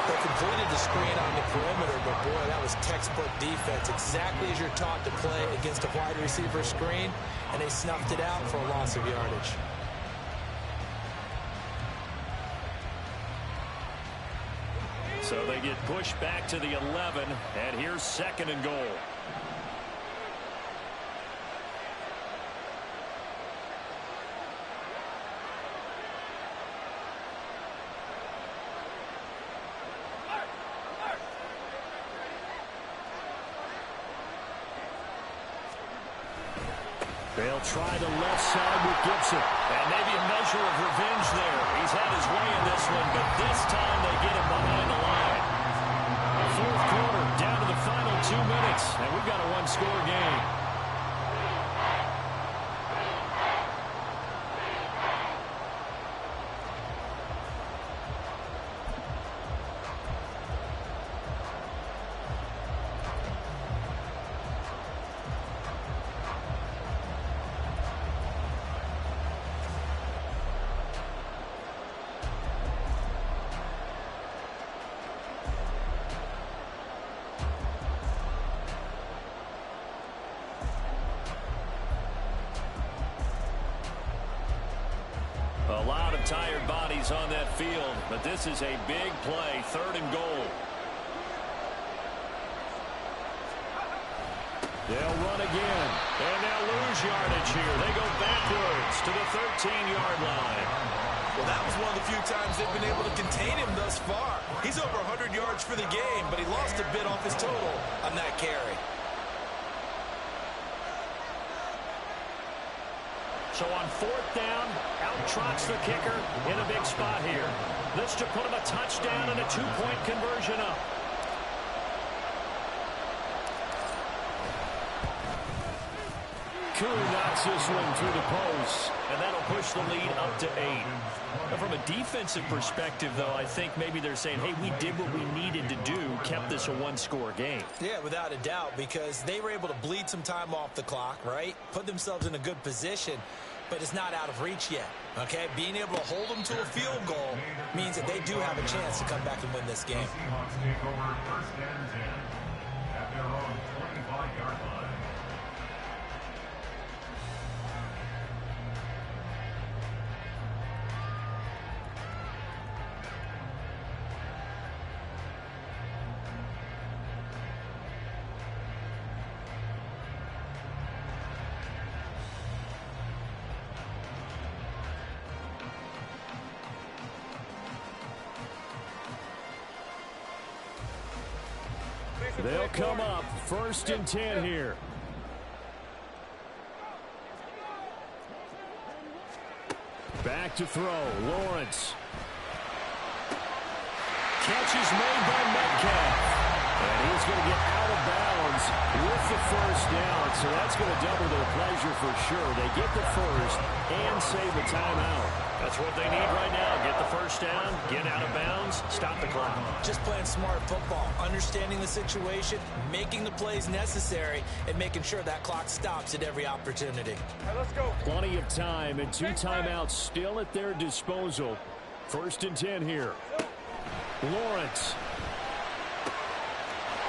They completed the screen on the perimeter, but boy, that was was textbook defense, exactly as you're taught to play against a wide receiver screen, and they snuffed it out for a loss of yardage. So they get pushed back to the 11, and here's 2nd and goal. They'll try the left side with Gibson. And maybe a measure of revenge there. He's had his way in this one, but this time they get him behind the line. 4th quarter, down to the final 2 minutes, and we've got a one-score game. A lot of tired bodies on that field, but this is a big play, 3rd and goal. They'll run again, and they'll lose yardage here. They go backwards to the 13-yard line. Well, that was one of the few times they've been able to contain him thus far. He's over 100 yards for the game, but he lost a bit off his total on that carry. So on 4th down, out trots the kicker in a big spot here. This to put him a touchdown and a 2-point conversion up. Koo knocks this one through the post, and that'll push the lead up to 8. Now, from a defensive perspective, though, I think maybe they're saying, hey, we did what we needed to do, kept this a one-score game. Yeah, without a doubt, because they were able to bleed some time off the clock, right? Put themselves in a good position, but it's not out of reach yet, okay? Being able to hold them to a field goal means that they do have a chance to come back and win this game. Seahawks take over 1st and 10 at their own 25-yard line. They'll come up 1st and 10 here. Back to throw. Lawrence. Catch is made by Metcalf. And he's going to get out of bounds with the 1st down. So that's going to double their pleasure for sure. They get the 1st and save a timeout. That's what they need right now. Get the 1st down, get out of bounds, stop the clock. Just playing smart football, understanding the situation, making the plays necessary, and making sure that clock stops at every opportunity. All right, let's go. Plenty of time and 2 timeouts still at their disposal. 1st and 10 here. Lawrence.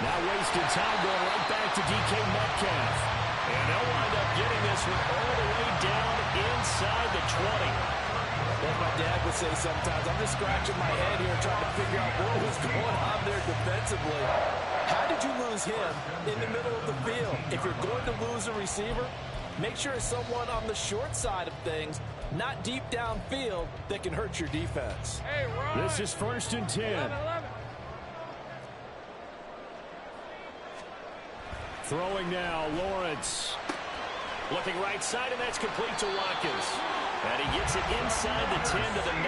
Now wasted time going right back to DK Metcalf. And they'll wind up getting this one all the way down inside the 20. As my dad would say sometimes, I'm just scratching my head here trying to figure out what was going on there defensively. How did you lose him in the middle of the field? If you're going to lose a receiver, make sure it's someone on the short side of things, not deep downfield, that can hurt your defense. Hey, Ron. This is 1st and 10. 11. Throwing now, Lawrence. Looking right side, and that's complete to Watkins. And he gets it inside the 10 to the 9.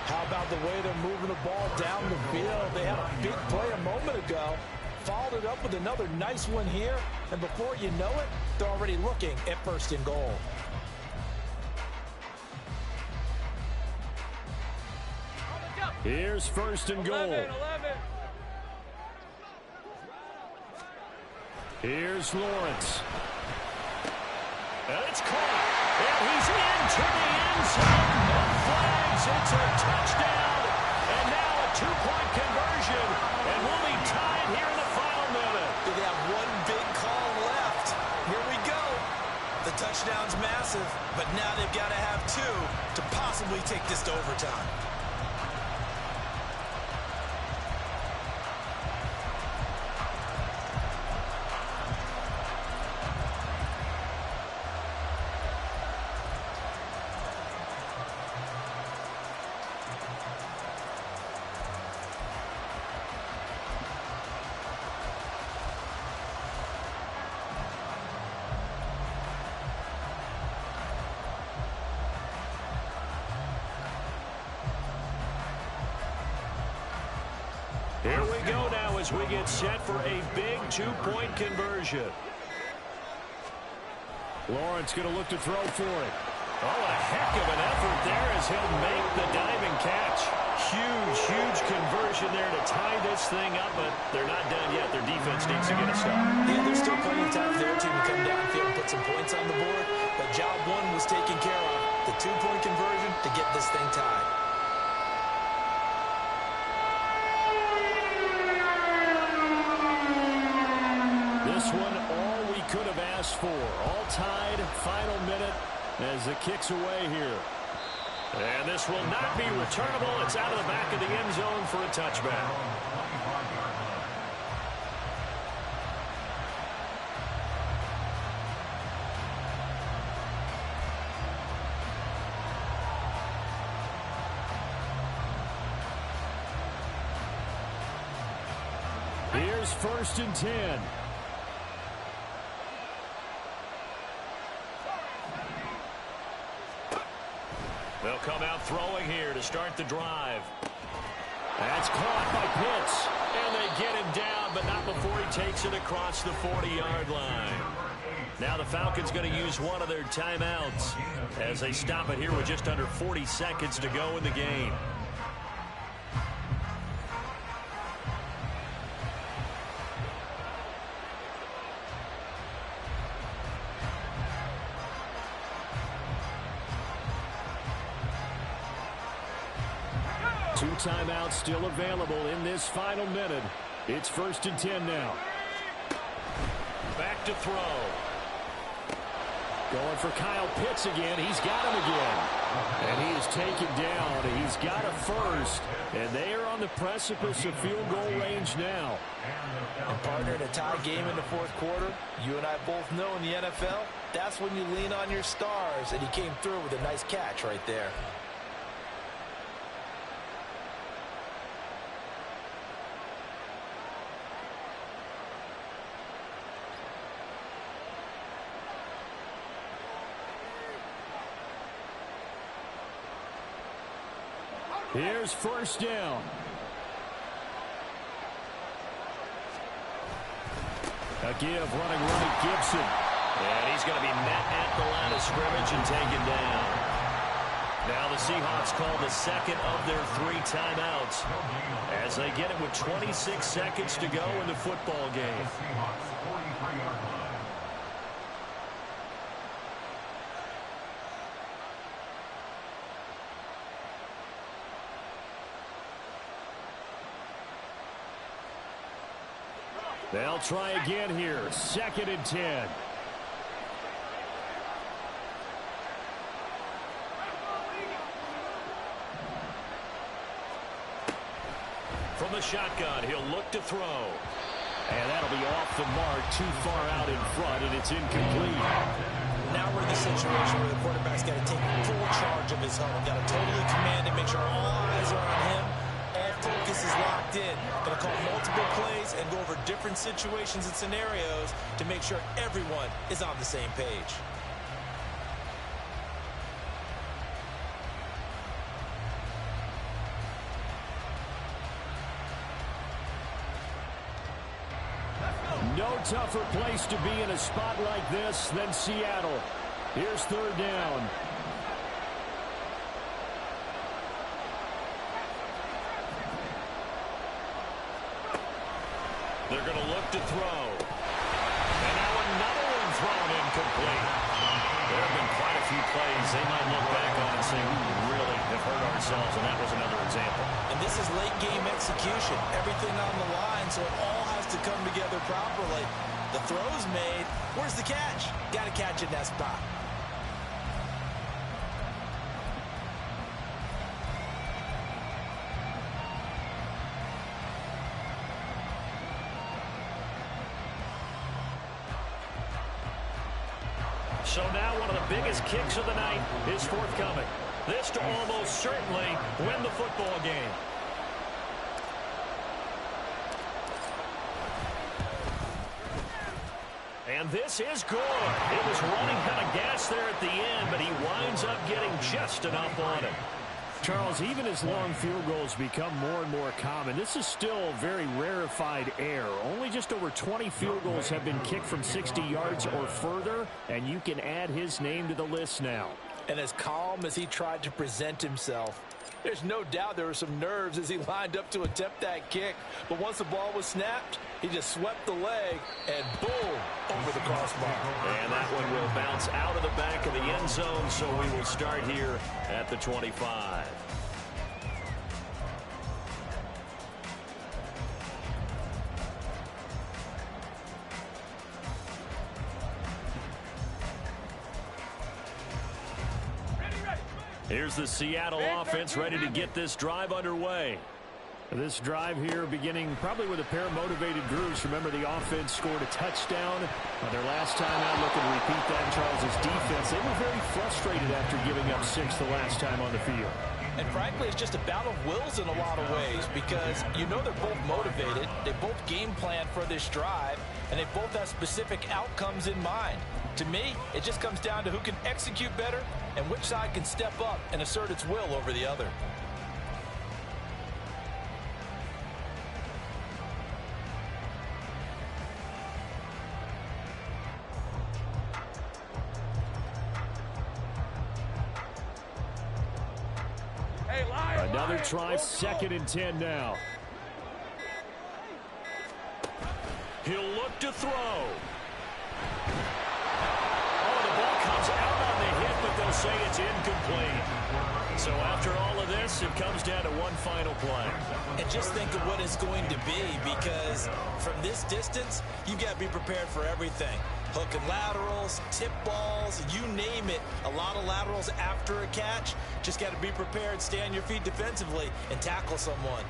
How about the way they're moving the ball down the field? They had a big play a moment ago. Followed it up with another nice one here. And before you know it, they're already looking at 1st and goal. Here's 1st and goal. 11. Here's Lawrence. And it's caught. And he's into the end zone. No flags. It's a touchdown. And now a 2-point conversion. And we'll be tied here in the You've got to have 2 to possibly take this to overtime. Here we go now as we get set for a big 2-point conversion. Lawrence going to look to throw for it. Oh, a heck of an effort there as he'll make the diving catch. Huge conversion there to tie this thing up, but they're not done yet. Their defense needs to get a stop. Yeah, there's still plenty of time for their team to come downfield and put some points on the board, but job 1 was taken care of. The 2-point conversion to get this thing tied. This one, all we could have asked for. All tied, final minute as it kicks away here. And this will not be returnable. It's out of the back of the end zone for a touchback. Here's 1st and 10. They'll come out throwing here to start the drive. That's caught by Pitts. And they get him down, but not before he takes it across the 40-yard line. Now the Falcons going to use one of their timeouts as they stop it here with just under 40 seconds to go in the game. Two timeouts still available in this final minute. It's 1st and 10 now. Back to throw. Going for Kyle Pitts again. He's got him again. And he is taken down. He's got a first. And they are on the precipice of field goal range now. And partner, in a tie game in the 4th quarter, you and I both know in the NFL, that's when you lean on your stars. And he came through with a nice catch right there. Here's 1st down. A give running right, Gibson. And he's going to be met at the line of scrimmage and taken down. Now the Seahawks call the second of their 3 timeouts as they get it with 26 seconds to go in the football game. They'll try again here. 2nd and 10. From the shotgun, he'll look to throw. And that'll be off the mark, too far out in front, and it's incomplete. Now we're in the situation where the quarterback's got to take full charge of his home. Got to totally command it, make sure all eyes are on him. All focus is locked in. Going to call multiple plays and go over different situations and scenarios to make sure everyone is on the same page. No tougher place to be in a spot like this than Seattle. Here's 3rd down. They're going to look to throw. And now another one thrown incomplete. There have been quite a few plays they might look back on and say, we really have hurt ourselves, and that was another example. And this is late game execution. Everything on the line, so it all has to come together properly. The throw's made. Where's the catch? Got to catch it in that spot. So now one of the biggest kicks of the night is forthcoming. This to almost certainly win the football game. And this is good. It was running kind of gas there at the end, but he winds up getting just enough on it. Charles, even as long field goals become more and more common, this is still a very rarefied air. Only just over 20 field goals have been kicked from 60 yards or further, and you can add his name to the list now. And as calm as he tried to present himself, there's no doubt there were some nerves as he lined up to attempt that kick. But once the ball was snapped, he just swept the leg and boom, over the crossbar. And that one will bounce out of the back of the end zone, so we will start here at the 25. Here's the Seattle offense ready to get this drive underway. This drive here beginning probably with a pair of motivated groups. Remember, the offense scored a touchdown their last time out. Looking to repeat that in Charles's defense. They were very frustrated after giving up 6 the last time on the field. And frankly, it's just a battle of wills in a lot of ways because you know they're both motivated. They both game plan for this drive, and they both have specific outcomes in mind. To me, it just comes down to who can execute better and which side can step up and assert its will over the other. Another try, 2nd and 10 now. He'll look to throw. Oh, the ball comes out on the hit, but they'll say it's incomplete. So after all of this, it comes down to one final play. And just think of what it's going to be, because from this distance, you've got to be prepared for everything. Hook and laterals, tip balls, you name it. A lot of laterals after a catch. Just got to be prepared, stay on your feet defensively, and tackle someone.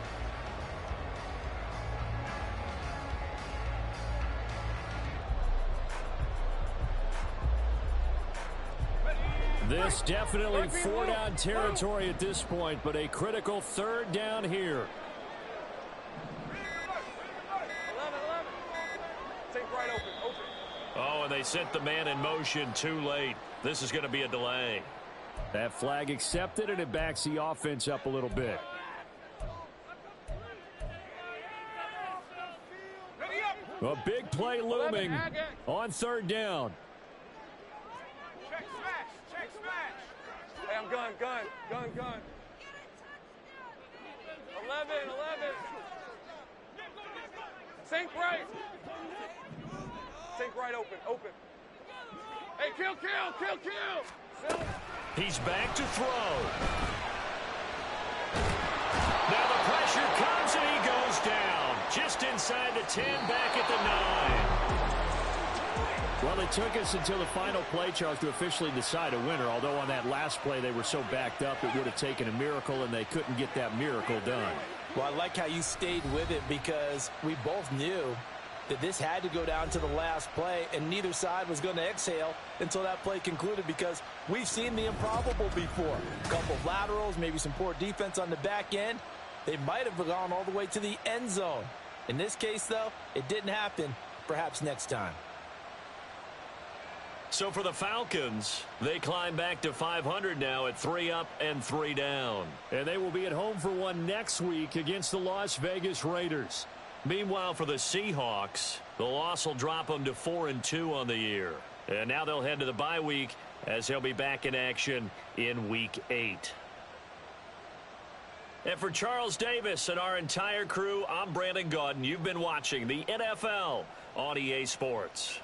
This definitely 4-down territory at this point, but a critical 3rd down here. 11. Take right open. Oh, and they sent the man in motion too late. This is going to be a delay. That flag accepted, and it backs the offense up a little bit. A big play looming on 3rd down. Check smash. Hey, I'm gun. 11. Sink right. Sink right open. Hey, kill. He's back to throw. Now the pressure comes and he goes down. Just inside the 10, back at the 9. Well, it took us until the final play, Charles, to officially decide a winner. Although on that last play they were so backed up it would have taken a miracle, and they couldn't get that miracle done. Well, I like how you stayed with it because we both knew that this had to go down to the last play, and neither side was going to exhale until that play concluded, because we've seen the improbable before. A couple of laterals, maybe some poor defense on the back end. They might have gone all the way to the end zone. In this case, though, it didn't happen. Perhaps next time. So for the Falcons, they climb back to 500 now at 3 up and 3 down. And they will be at home for one next week against the Las Vegas Raiders. Meanwhile, for the Seahawks, the loss will drop them to 4-2 on the year. And now they'll head to the bye week as they'll be back in action in Week 8. And for Charles Davis and our entire crew, I'm Brandon Gaudin. You've been watching the NFL on EA Sports.